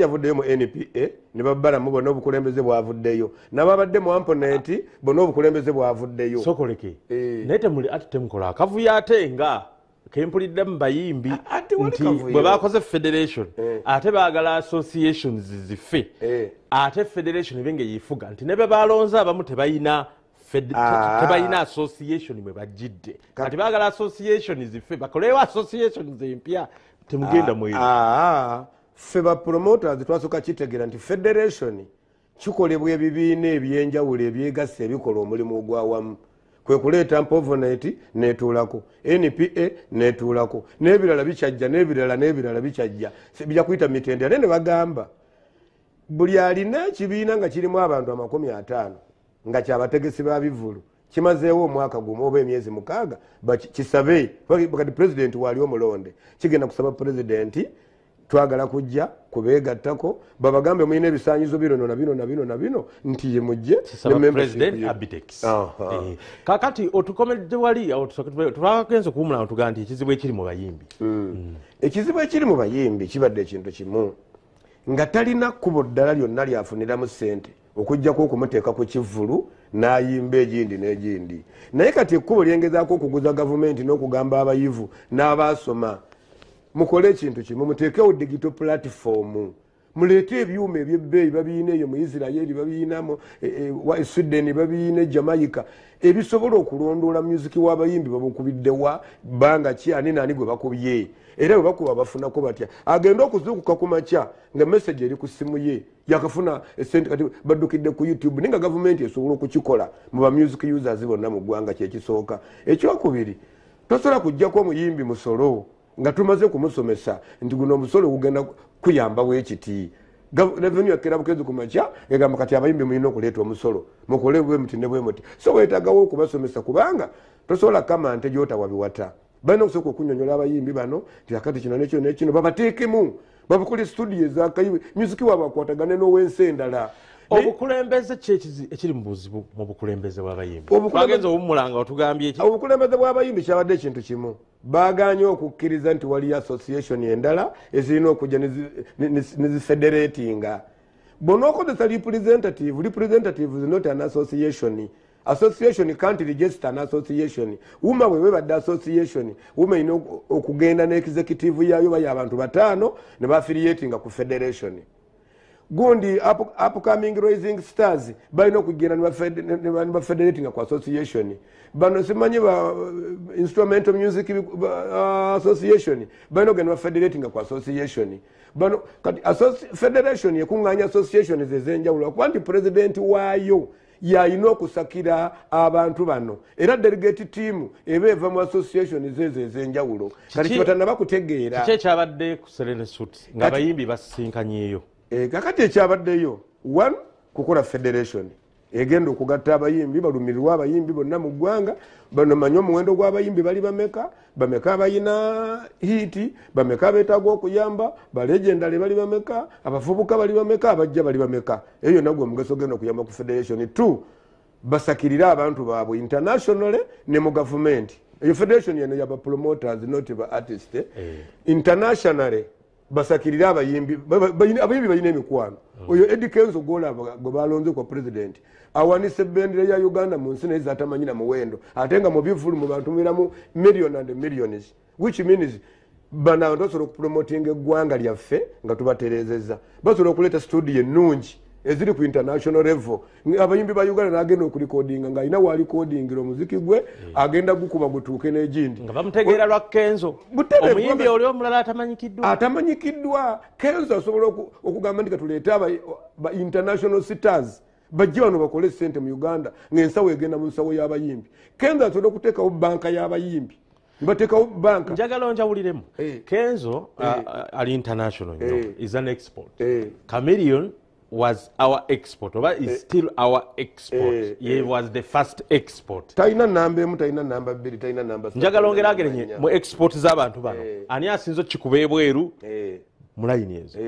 yavuddeyo mu NPA ne babbalamu bonna obukulembeze bwavuddeyo n'ababadde mu amponenti bonna obukulembeze bwavuddeyo sokoleke naye temuli ate temukola akavuyo ate nga kempulidde mu bayimbi nti bwe bakoze federation ate baagala associations zife ate federation ebe ngeyifuga nti ne be balonze abamu tebayina association mwe bajjidde kati baagala association zife bakolewo association empya temugenda mweri ffe bapromoters twasooka kitegeera nti federation kikolebwa ebibiina ebyenjawulo ebyegasse ebikola omulimu ogwawamu kwe kuleeta mpoveneti netuulako NPA netuulako n'ebirala bikyajja n'ebirala bikyajja bijja kuyita mitendera naye ne bagamba buli alina ekibiina nga kirimu abantu 50 nga kyabategesi ba bivulu kimazeewo omwaka gumu oba emyezi 6 kisabe kati pulezidenti waali omulonde kigenda kusaba pulezidenti twagala kujja kubeegattako babagambe mulina ebisaanyizo bino nti ye mujje kakati otukomedde wali twagenza okuwumula tugaa nti ekizibu ekiri mu bayimbi ekizibu ekiri mu bayimbi kibadde ekintu kimu nga talina kkubo ddala lyonna lyafuniramu ssente okujjako okumuteeka ku kivvulu n'ayimba egindi n'egindi naye kati ekkubo lyengezaako okuguza gavumenti n'okugamba abayivu n'abaasoma mukole ekintu kimu muteekewo digital platform muleete ebyuma ebyebbeeyi babiina eyo mu Isirayiri babiinamu Sweden babiina Jamaica ebisobola okulondoola musiki w'abayimbi babukubiddewa bbanga ki ani naani gwe bakubye era bwe bakuba bafunako batya agenda okuzuukuka ku makya nga message eri ku ssimu ye yakafuna esente kati baddukidde ku YouTube ninga gavumenti esobola okukikola mu ba music users bonna mu ggwanga kyekisooka ekyokubiri tosobola kujjako omuyimbi musolo nga tumaze kumusomesa nti guno omusolo gugenda kuyamba bwekiti revenue yakera bukezi ku makya egamba kati abayimbi mulina okuleeta omusolo mukole bwe muti ne bwe muti so weetagawo okubasomesa kubanga tosobola kama nte gy'otawa biwata balina okusooka okunyonyola abayimbi bano nti akati kino nekyo nekino babateekemu babukule studio ezakayiwe musiki waabwe akwatagane n'owensi endala obukulembeze ekiri mu buzibu mu bukulembeze bw'abayimbi twagenza obumulanga otugambye eki obukulembeze bw'abayimbi kyabadde ekintu kimu baaganye okukkiriza nti waliyo association endala ezirina okujja nezifederatinga bonookozesa representative is not an association can't register an association wuma bwe badde association wuma ina okugenda n'executive yaayo bayo abantu 5 ne baaffiliatinga ku federation gundi upcoming rising stars balina okugenda ne bafederatinga ku association bano simanyi ba instrumental music association balina okugenda bafederatinga ku association bano kati federation yekunganya association ezenjawulo kuba nti president waayo yalina okusakira abantu bano era delegate team eba eva mu association ezenjawulo kati kibatana bakutegeera kiki ekyabadde ku Serena Suit ng'abayimbi basinkanyeeyo kakati ekyabaddeyo 1 kukola federation egenda okugatta abayimbi balumirirwa abayimbi bonna mu ggwanga bano manyi omuwendo gw'abayimbi bali bameka abayina hiiti bameka abeetaaga okuyamba balegendale bali bameka abavubuka bali bameka abajja bali bameka eyo yonna gwe omugaso genda okuyamba ku federation 2 basakirire abantu baabwe internationally ne mu gavumenti eyo federation yeno yaba promoters not ba artist internationally basakirire abayimbi balina emikwano oyo Eddie Kenzo golaba gwe balonze kwa president awanise bendera ya Uganda mu nsi naye zatamanyi na muwendo ate nga mu bivulu mu bantu miramu million and millions which means bana ndosobola okupromoting eggwanga lyaffe nga tubaterezeza basobola okuleeta studio ennungi eziri ku international level abayimbi ba Uganda n'agenda okulikodinga nga alina waalikodingira omuziki gwe agenda gukuba gutuuke n'egindi nga bamutegeera lwa Kenzo omuyimbi oli omulala atamanyikiddwa Kenzo asobola okugamba nti katuleete ba international stars bajje wano bakole ssente mu Uganda ng'ensawo egenda mu nsawo y'abayimbi Kenzo asobola okuteekawo banka y'abayimbi bateekawo banka njagala njawuliremu Kenzo ali international is an export Chameleon was our export oba is still our export he was the first export talina namba emu talina namba 2 talina namba 3 njagala ongeraagerenye mu export z'abantu bano ani asinza okikuba ebweru mu layini ezo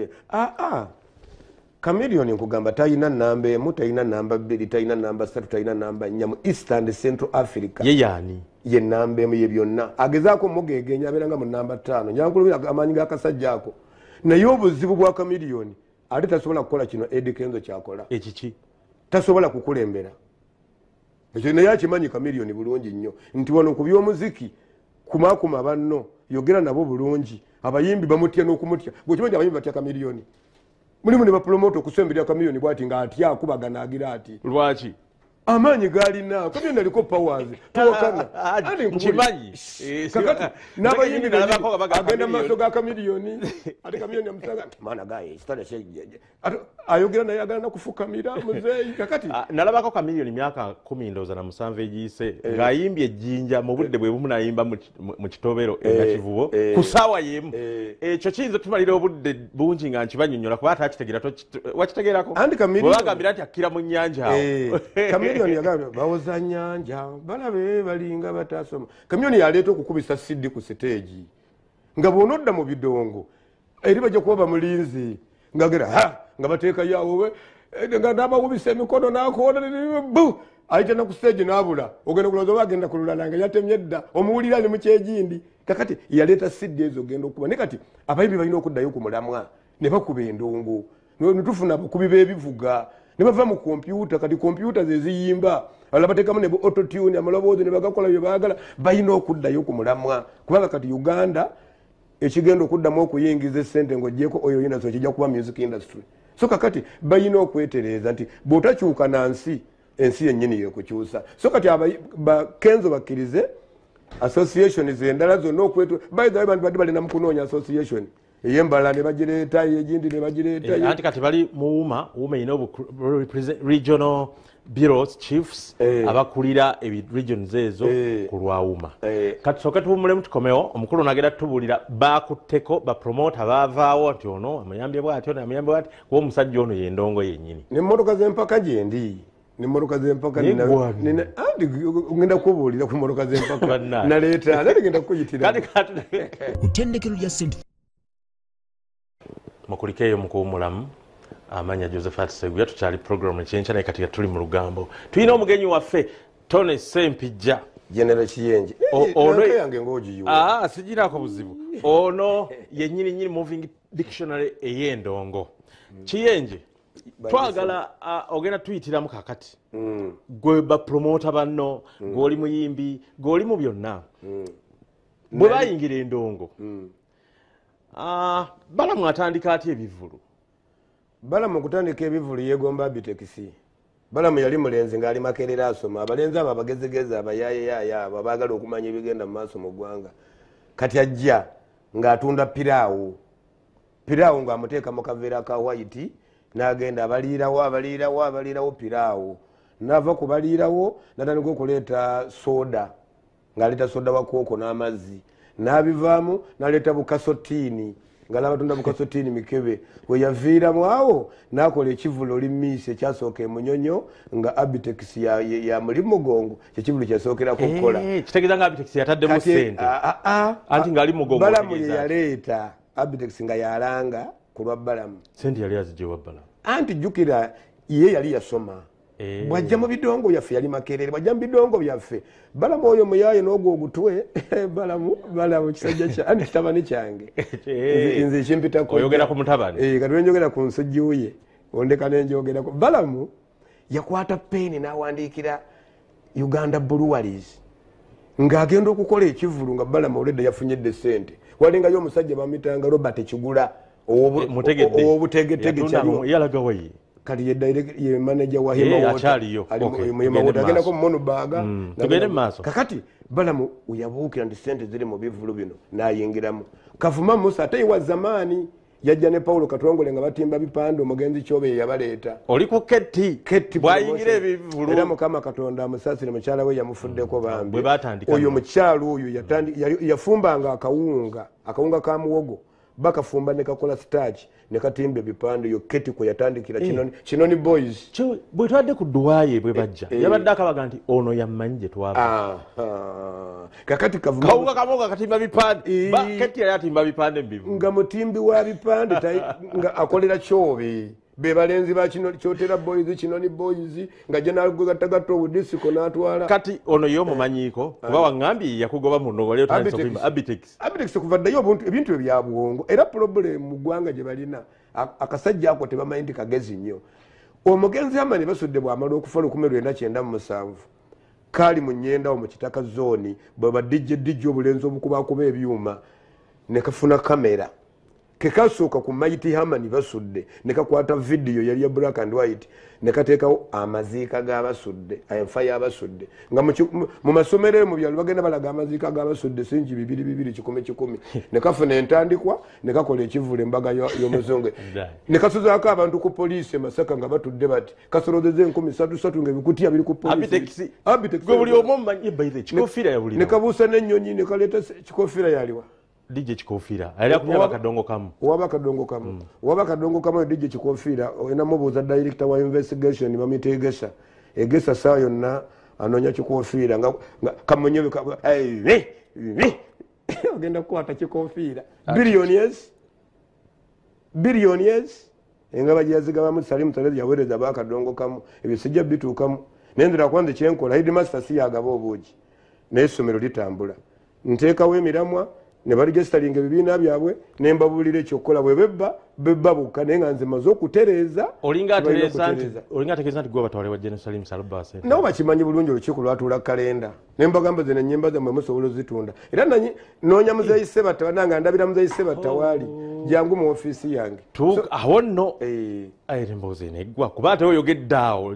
Chameleon nkugamba talina namba emu talina namba 2 talina namba 3 talina namba 4 mu East and Central Africa ye yaani ye namba emu ye byonna agezaako mugegenya abeeranga mu namba 5 nyankulubira amaanyi g'akasajja ako naye obuzibu bwa Chameleon ate tasobola kukola kino Eddie Kenzo kyakola ekiki tasobola kukulembera ekyo naye akimanyi Chameleon bulungi nnyo nti wano ku by'omuziki kumaakuma banno yogera nabo bulungi abayimbi bamutya n'okumutya gwekimanyi abayimbi batya Chameleon mulimu ne bapromote okusembera Chameleon bwati nga atya akubagana agira ati lwaki amaanyi galina Chameleon aliko powers tuwakana nkimanyi kakati n'abayimbi agenda mu maaso ga Chameleon ate Chameleon amusanga maana gaye sitale shejeje ayogera naye agala nakufukamira muzeeyi kakati nalabako Chameleon myaka 10 ndowooza na 7 egiyise ng'ayimbye ejjinja mu budde bwe bumu nayimba mu kitobero enakivubo ku ssaawa y'emu ekyo kiyinza tumalira obudde bungi nga nkibanyonnyola kuba ate akitegeera wakitegeerako bwebagambira nti akkira mu nnyanja awo Chameleone yagamba bawoza nyanja balabe balinga batasoma. Chameleone yaleeta okukubisa CD ku stage. Nga bonodda mu bidongo. Eri bajja kuba mulinzi. Ngagera ha nga bateeka yawo nga nabawubisa emikono nakoona bu ayita na ku stage nabula ogenda kuloza bagenda kululala nga yatemye dda omuwulira ne mu kyegindi kakati yaleeta CD ezo genda okuba ne kati abayibi balina okuddayo ku mulamwa ne bakuba endongo netufuna abakubi b'ebivuga ne bava mu kompyuta kati kompyuta ze ziyimba abala bateekamu ne autotune amaloboozi ne bagakola bye baagala balina okuddayo ku mulamwa kubanga kati Uganda ekigenda okuddamu okuyingiza essente ng'oggyeko oyo yina so kijja kuba music industry so kakati balina okwetereeza nti bw'otakyuka na nsi ensi yennyini yeekukyusa so kati bakenzo bakkirize association endala zonna okwetu by the way bantu badde balina mu kunoonya association ey'embala ne bagireeta egindi ne bagireeta anti kati bali muuma ina regional bureaus chiefs abakulira regions ezo ku lwawuma kati soka tuwumulemu tukomewo omukulu nagenda tubuulira bakutteko bapromota baavaawo nti ono amuyambye bw'atyo amuyambye bw'ati kuba omusajja ono yendongo yennyini nemmotoka z'empaka gyendi nemmotoka z'empaka ngenda kubuulira ku mmotoka z'empaka naleeta ate ngenda kukuyitira ku ttendekero lya St. mukulikeeyo mukuwumulamu amanya Josephat Seguya tukyali program ekyenkya naye kati tuli mu Lugambo tulina omugenyi waffe Tony Sempijja General Kiyenje yange ng'ogiyuwa sigirako buzibu ono yennyini moving dictionary ey'endongo Kiyenje twagala ogenda tuyitiramu kakati gwe bapromota banno gw'oli muyimbi gw'oli mu byonna bwe bayingira endongo Balamu atandika atya ebivulu Balamu kutandika ebivulu yegomba bitekisi Balamu yali mulenzi ng'ali Makerera asoma abalenzi abo abagezegeza abayayeyaaya abo abaagala okumanya ebigenda mu maaso mu ggwanga kati ajja ng'atunda piraawo ng'amuteeka mu kaveera ka white n'agenda abaliirawo piraawo n'ava ku baliirawo n'atandika okuleeta soda ng'aleeta soda wa kooko n'amazzi n'abivaamu n'aleeta bukasotiini ng'alabatunda bukasotiini mikebe we yaviiramu awo n'akola ekivulo olimiisi ekyasooka emunyonyo nga Abitex ya muli mugongo kyekivulu kyasookerako okukola kitegeeza nga Abitex yataddemu ssente anti ng'ali mugongo Balamu ye yaleeta Abitex nga yalanga ku lwa Balamu ssente yali azigyewa Balamu anti jjukira ye yali yasoma bwajja mu bidongo byaffe yali Makerere bwajja mu bidongo byaffe Balamu oyo muyaaye n'ogwo ogutwe Balamu kisajja kya anti kitabani kyange nze ekimpitako oyogera ku mutabani kati wenjogera ku nsujjuuye ondeka nenjogerako Balamu yakwata peeni n'awandiikira Uganda Breweries ng'agenda okukola ekivulu nga Balamu olwedda yafunyedde ssente walingayo omusajja bamitanga Robert Kigula owobutegetege yalagawaye kali ye manager wa Hema agenda ko mmono baga tugende maaso kakati Balamu uyabuukira ndi sente ziri mu bivulu bino nayingiramu Kavuma Musa ate wa zamani yajja ne Paulo Katwongole nga batimba bipande omugenzi Kyobe yabaleeta oli ku ketti bwayingira ebivulu era Mukama Katonda amusasire mukyala we yamufuddeko bambi oyo mukyalo oyo yafumbanga akawunga ka muwogo bakafumba ne kakola starch ne katimba ebipande yo keti kwe yatandikira Kinoni Boys bwe twadde ku duwaye bwe bajja yabadde akabaga nti ono yammanyi gye twava kakati kawunga kamoga katimba bipande keti yali atimba bipande mbivu nga mutimbi wa bipande nga akolera Kyobe be balenzi ba Kyotera Boys Kinoni Boys nga jenalgo gatagato obudisiko n'atwala kati ono yo mumanyiiko kuba wangambye yakugoba mu ndongo leo tandisa kuimba Abitex kuvaddayo ebintu ebyabwongo era problem mu ggwanga gye balina akasajja ako tebamanyi nti kagezi nnyo omugenzi amani basudde bw'amala okufa 1997 kali mu Nnyenda mu Kitaka zone bwe badijje obulenzi obukubakuba ebyuma ne kafuna kamera kekasooka ku Mighty Hamani basudde ne kakwata video yali ya black and white ne kateekawo amaziika g'abasudde enfa y'abasudde nga mu masomero mu byalo bagenda balaga amaziika g'abasudde singi 2 ne kafuna entandikwa ne kakola ekivulu embaga y'omuzungu ne kasuzaako abantu ku poliisi Masaka nga batudde bati kasolozeze 13 ng'ebikutiya biri ku poliisi Abitex gwe buli omu mmanyi bayire kikofiira ya buli ne kabuusa n'ennyonyi ne kaleeta kikofiira yaliwa DJ Kikofiira ali akunyaba kadongo kamu waba kadongo kamu DJ Kikofiira oyina mubuuza director wa investigation bamitegesa egesa saa yonna anoonya kikofiira nga kamonyewe ogenda kukwata kikofiira billionaires engaba gyeyazigabamu Salimu Tereza yaweereza bakadongo kamu ebyo sijja bituukamu nendera kwanze kyenkola headmaster si yagaba obuugi naye essomero litambula nteekawo emiramwa ne baregisitaringa ebibiina byabwe ne mbabuulira ekyokukola bwe bebba bukka naye nga nze maze okutereeza olinga ategeeza nti gwe batwale wa Jerusalem Salubase nabo bakimanyi bulungi olukiiko lwatuula kalenda ne mbagamba ze n'ennyimba zammwe musobola ozitunda era noonya muzeeyi Sebatta nanga ndabira muzeeyi Sebatta waali jangu mu ofiisi yange awo nno emboozi neggwa kuba ate oyogedde awo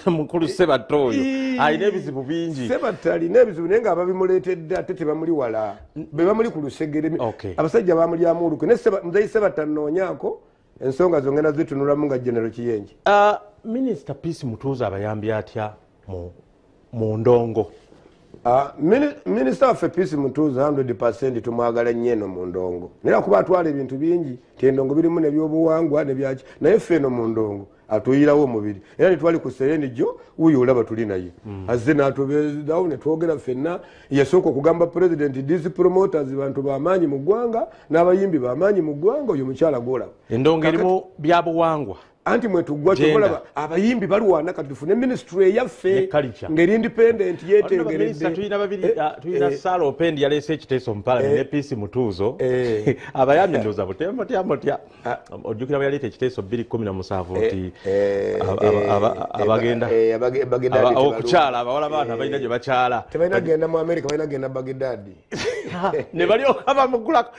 mukulu Sebatta oyo alina ebizibu bingi Sebatta alina ebizibu naye nga ababimuleetedde ate tebamuli wala be bamuli ku lusegere abasajja bamulyamu olukwe ne muzeeyi Sebatta nnoonyaako ensonga zongenda zitunulamu nga General Kiyenje. Minisita Peace Mutuuza abayambye atya mu ndongo? Minisita waffe Peace Mutuuza 100% tumwagala nnyo eno mu ndongo naye kuba atwala ebintu bingi endongo birimu nebyobuwangwa nebyaki naye ffe eno mu ndongo atuyirawo omubiri era netwali ku sereni jo wuyo olaba tuli naye azze n'atubeerawo ne twogera ffenna yasooka okugamba president these promoters bantu bamaanyi mu ggwanga n'abayimbi bamaanyi mu ggwanga oyo mukyala gwolaba endongo erimu byabuwangwa anti mwetuggwa kyokolaba abayimbi balwana kati tufune ministry eyaffe ngeri independent yetengeredde tulina Sala Opendi yaleese ekiteeso mu parliament ne Peace Mutuuzo abayambi ndowooza mutya ojjukira bwe yaleeta ekiteeso 2017 nti abagenda okukyala abawala baana balina gye bakyala tebalina genda mu America balina genda Baghdadi ne balyoka bamugulako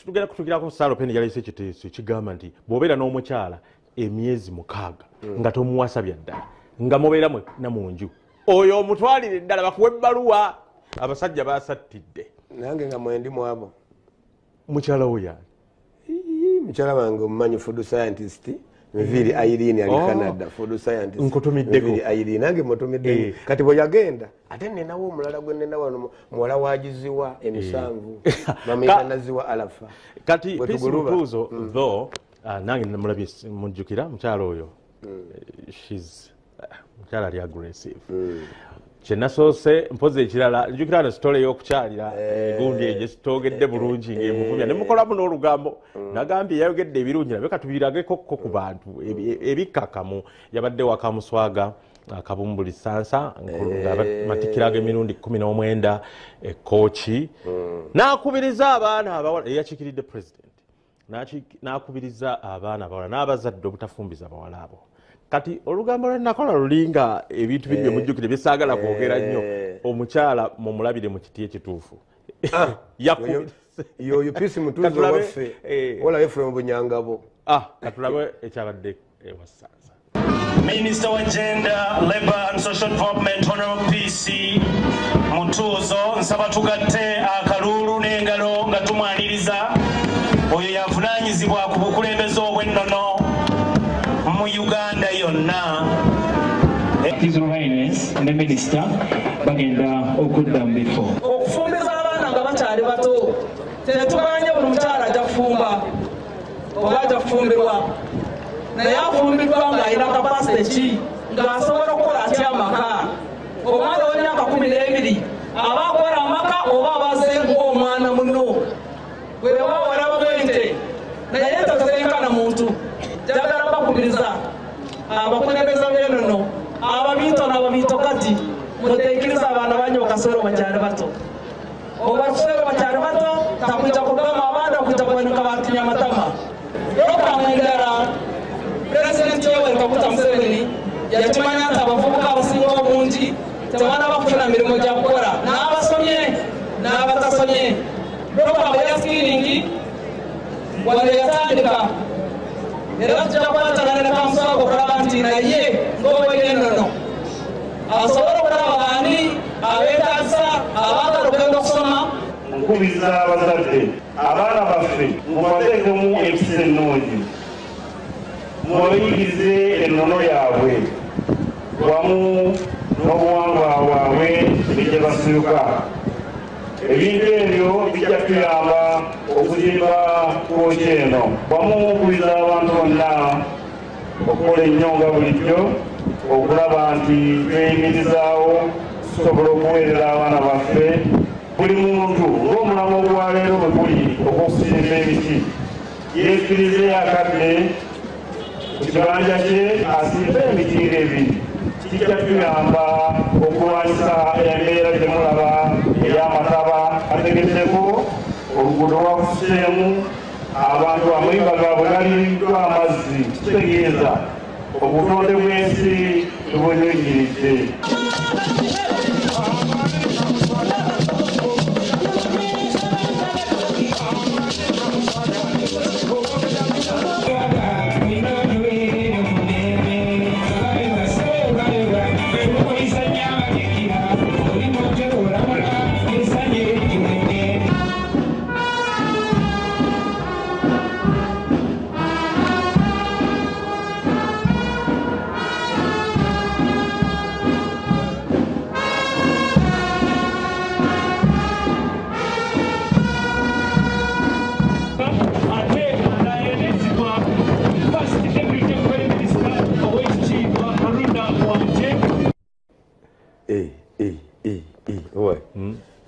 tugenda kutukirako Sala Opendi yaleese ekiteeso kigamba nti bw'obeera n'omukyala emyezi 6 nga tomuwasa byaddala nga mubeera mwena mu nju oyo omutwalire ddala bakuwa ebbaluwa abasajja basattidde nange nga mwendi mwabo mukyala wo yani mukyala wange omumanyi food scientist Mviri Irene ali Canada food scientist nkotumiddeko Irene nange mutumidde kati bwe yagenda ate nenawo omulala gwe nena wano muwala wagiziwa emisanvu mamekanaziwa alafa kati Peace Mutuuzo though nange namulabye mujjukira mukyala oyo mukyala ali aggressive kyenasoose mpozi ekirala njukira na sitole y'okukyalira gundi egye sitogedde bulungi ng'emuvumya ne mukolamu n'olugambo nagambye yayogedde ebirungi nabyo katubirageko ku bantu ebikkakamu yabadde wakamuswaga akabumbuli sansa ng'amatikiraga emirundi 19 ekooki n'akubiriza abaana abawala eyakiikiridde president n'akubiriza abaana abawala n'abazadde obutafumbiza bawala abo kati olugambo lwenakola lulinga ebintu biri byemujjukire byesaagala kwogera nnyo omukyala mumulabire mu kiti ekituufu yoyo Peace Mutuuzo waffe olabe from Bunyangabo katulabe ekyabadde ewasanza Minister wa Gender, Labour and Social Development Honorable Peace Mutuuzo nsaba tugatte akalulu n'engalo nga tumwaniriza oyo yavunaanyizibwa ku bukulembeze obw'ennono mu Uganda yonna. His Royal Highness ne Minister bagenda okudda mu bifo okufumbiza abaana nga bakyali bato tetuganye buli mukyala ajja kufumba oba ajja kufumbirwa naye afumbiddwa ng'alina kapasite ki ng'asobola okukola atya amaka omwana w'emyaka 12 aba akola amaka oba abaze ng'omwana muno bwewa walaba bwente naye toterenkana muntu jagala bakubiriza abakulembeza b'ennono ababiito n'ababiito kati muteekiriza abaana banyu bakasero bakyali bato obasero bakyali bato takwija kugama abaana kwija kubanika batinya amatama yokamwendala pulezidenti Yoweri Kaguta Museveni yakimanya nti abavubuka abasinga obungi tebana bakufuna mirimu gya kukola n'abasomye n'abatasomye puroguramu ya sikiringi wano yatandika era tujja kwatagana ne kamuswaga okulaba nti naye ng'obwere ennono asobola okulaba baani abeetaagisa abaagala okugenda okusoma nkubiriza abazadde abaana baffe mubateekemu empisa ennungi mubayigirize ennono yaabwe wamu n'obuwangwa bwabwe bijja basibuka ebintu ebyo bijja tuyamba okuzimba kwoki eno wamu okubiriza abantu bonna okukola ennyo nga bulijjo okulaba nti tweyimirizaawo tusobola okuweerera abaana baffe buli muntu ng'omulamu ogwaleero bwe guli okusimba emiti yekkirize akadde ku kibanja kye asimbe emiti ng'ebiri kijja tuyamba okulwanyisa embeera gye mulaba ey'amataba ategeddeko oluguudo lwakuseemu abantu amayumba gaabwe galiriddwa amazzi kitegeeza obutonde bw'ensi tubunyigiridde.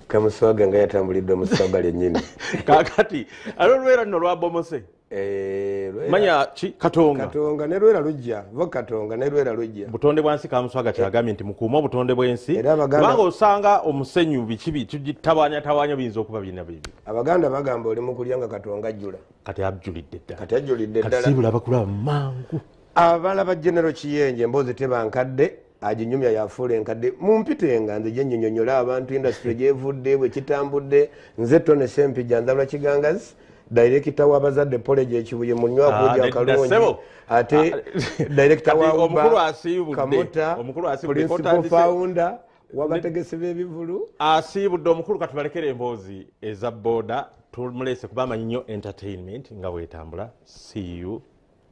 kamuswaga nga yatambulidde omuswaga lyennyini kakati alolwera nno lwabomose manya ki katonga ne lwera lujja vo katonga ne lwera lujja butonde bwansi kamuswaga kyagambye nti mukuuma obutonde bwensi kubanga osanga omusenyu biki tugitabanya biyinza okuba birina bibi. Abaganda bagamba oli mukulya nga katonga ajjula kati ajjulidde ddala sibula bakulaba mangu. Abala ba General Kiyenje mbozi tebankadde ajinyumya yafuula enkadde mumpitenga nze gye nnyonyola abantu industry gyevudde bwe kitambudde nze Tone Sempija Nzalwa Kigangazi director w'abazadde College ekibuye munywa kujja akalungi ate director wa Kamuta principal founder w'abategesi b'ebivulu asiibudde omukulu katubalekere emboozi eza boda tumulese kuba amanyi nnyo entertainment nga bwetambula. See you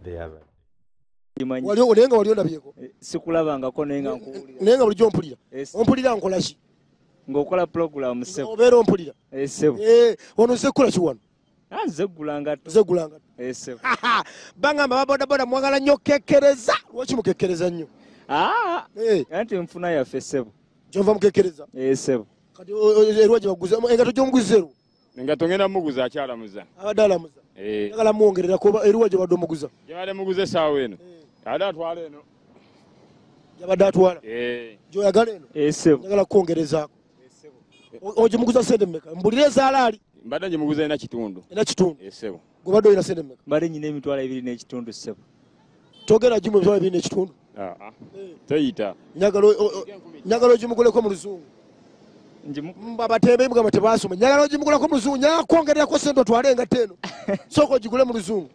there. Olenga wali ondabyeko sikulabangako nenga nenga bulijjo ompulira ompulira nkola ki ng'okola program sebo obeera ompulira sebo ono zekkula ki wano zeggulanga sebo bangamba babodaboda mwagala nnyo kekkereza lwaki mukekkereza nnyo anti nfuna yaffe sebo kyova mukekkereza sebo kati erwa gye baguza engato gy'omuguzeero engato ngenda muguza akyalamuza abadde alamuza njagala mwongererako erwa gye badde omuguza gyebadde muguza essaawa eno abadde atwala eno gyabadde atwala gyoyagala eno njagala kukwongerezaako ogimuguza sente mmeka mbulire ezaalaali mbadde gimuguza ena kitundu sebo gwebadde olina sente mmeka mbadde nyina emitwalo 2 n'ekitundu sebo togera gimu emitwalo 2 n'ekitundu teyita njagala ogimuguleko mu luzungu abatembe mugamba tebasoma njagala ogimugulako mu luzungu njagala kwongererako sente otwale engato eno sooka ogigule mu luzungu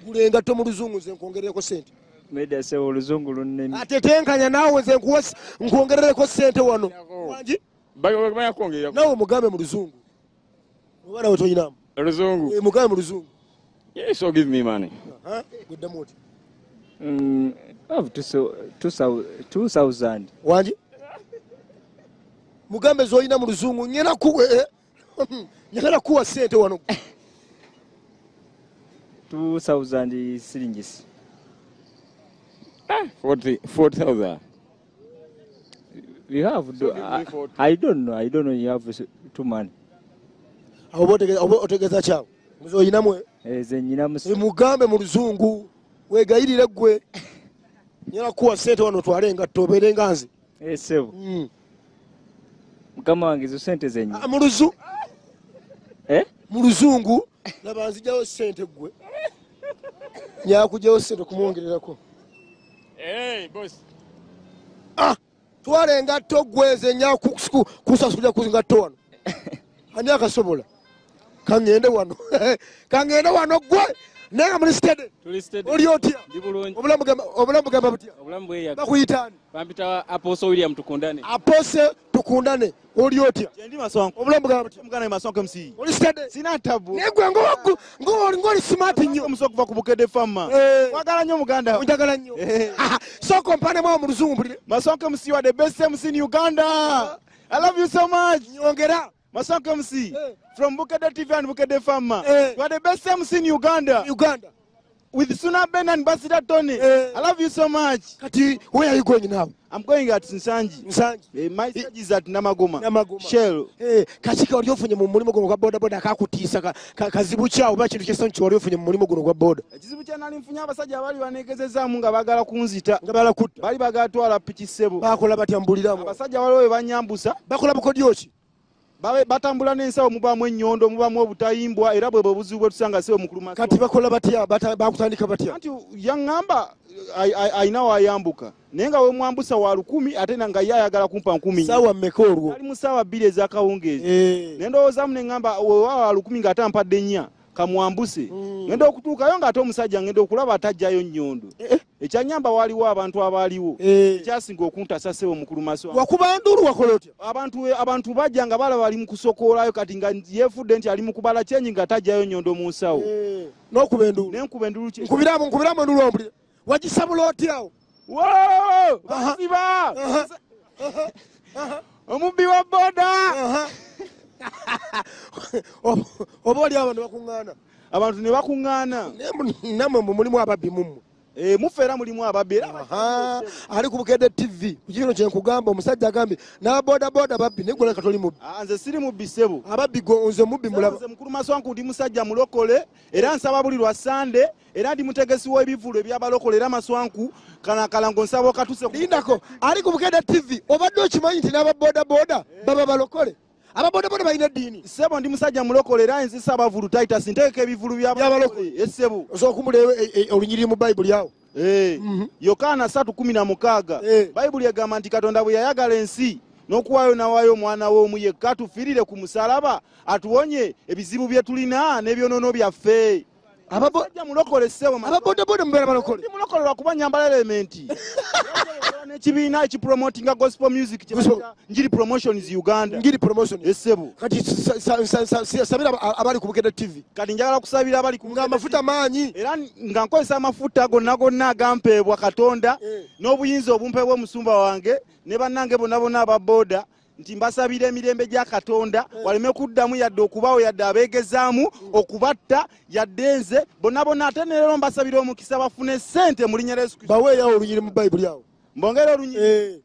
gula engato mu luzungu nze nkwongerereko sente media sebo oluzungu lunnemi ate tenkanya naawe nze nkwongerereko sente wano wangi naawe mugambe mu luzungu oba nawe toyinamu oluzungu mugambe mu luzungu so give me money gweddamu oti 2000 wangi mugambe zoyina mu luzungu nyagala kuwa sente wano 2000 shillings 40,000 we have I don't know you have too money otegeza kyawe muzoyinamwe ze nyinamu mugambe mu luzungu wegayirire gwe nyala kuwa sente wano twale engatto obeere nga nze sebo mukama wange zo sente zenyu mu luzungu laba nzijjawo sente gwe nyakugjawo sente kumwongererako twala engatto gwe ze nyakusasulira ku ngatto wano ani akasobola kaŋŋende wano gwe naye nga muli stede oli otya obulamu gamba butya bakuyitaani Apostle William Tukundane oli otya obulamu gamba butya oli stede naye gwe ng'oli smart nnyo kuva ku Bukedde Farmer wagala nnyo muganda njagala nnyo sooka ompanemu awo mu luzungu mpulire Masonko MC wa the best MC in Uganda. I love you so much. Nyongera Masonko MC from Bukedde TV and Bukedde Farmer. You are the best MC in Uganda. with Suna Ben and Ambassador Tony. I love you so much. Kati, where are you going now? I'm going at Nsanji. My stage is at Namagoma. Shell. Kachika waliofunye mu mulimo guno gwa boda boda akakutiisa kazibu kyawo ba kintu kyesonchi waliofunye mu mulimo guno gwa boda. Ekizibu kya nali nfunye abasajja abali banekezezaamu nga bagala kunzita. Nga bala kutta. Bali bagatwala piki ssebo. Bakola batyambuliramu. Abasajja waliwo banyambusa. Bakola bukodyo ki? Batambula n'ensawo mubamu ennyondo mubamu obutayimbwa era bwe buzibu bwe tusanga sewo mukuluma. Kati bakola batya bakutandika batya? Anti yaŋŋamba ayina wayambuka naye nga we mwambusa wa 10 ate nga ye ayagala kumpa 10. Sawa mmeka olwo? Ali mu ssaawa 2 ez'akawungeezi. Ne ndowoozamu ne ŋŋamba wa 10 ng'ate ampadde 4 kamwambuse. Ngenda okutuukayo ng'ate omusajja ngenda okulaba atajjayo nnyondo. Ekyanyamba waliwo abantu abaaliwo. Ekyasinga okuntasa sewo mukulumaso. Wakuba nduru wakola otya? Abantu bajja nga balaba bali mu kusokoolayo kati nga yeefudde nti ali mu kubala kyenyi nga tajjayo nnyondo mu nsawo. N'okuba enduru? N'enkuba enduru kye. Nkubiramu enduru ompulira. Wagisabula otya awo? Woo! Basiba! Omubbi wa boda! Oba oli abantu bakuŋŋaana? Abantu ne bakuŋŋaana. Nammwe mulimu ababbi mummwe. Mufeera mulimu ababbi era ali ku Bukedde TV ku kino kye nkugamba omusajja agambye n'abodaboda babbi naye gwe katoli mubbi. Nze siri mubbi ssebo. Ababbi nze mubbi mulaba. Nze mukulu Maswanku ndi musajja mulokole era nsaba buli lwa Sande era ndi mutegesi w'ebivulo ebyabalokole era Maswanku kalango nsaba okatuse. Lindako ali ku Bukedde TV obadde okimanyi nti n'ababodaboda baba balokole. Ababodaboda balina eddiini. Ssebo ndi musajja mulokole era nzisa abavulu Titus ntegeka ebivulu by'abalokole. Essebo. Osookumuleba olunyiriri mu Bayibuli awo. Yokaana 3:16. Bayibuli egamba nti Katonda bwe yayagala ensi n'okuwaayo n'awaayo omwana we omu yekka atufiirire ku musalaba atuwonye ebizibu bye tulina n'ebyonoono byaffe. Abasajja mulokole ssebo. Ababodaboda mubeera balokole. Ndi mulokole lwakuba nyambala elementi. N'ekibiina ekipromotinga gospel music Njiri Promotions Uganda. Njiri Promotions. Essebo. Kati sabira abali ku Bukedde TV. Kati njagala kusabira abali ku amafuta maanyi. Era nga nkozesa amafuta gonna agampeebwa Katonda n'obuyinza obumpeebwa omusumba wange ne bannange bonna ababoda nti mbasabira emirembe gya Katonda waleme kuddamu yadde okubaawo yadde abeegezaamu okubatta yadde nze bonna ate leero mbasabira omukisa bafune ssente mu linnya lya Yesu Kristo. Baweeyawo olunyiri mu Bayibuli awo. Mbongera olunyiri.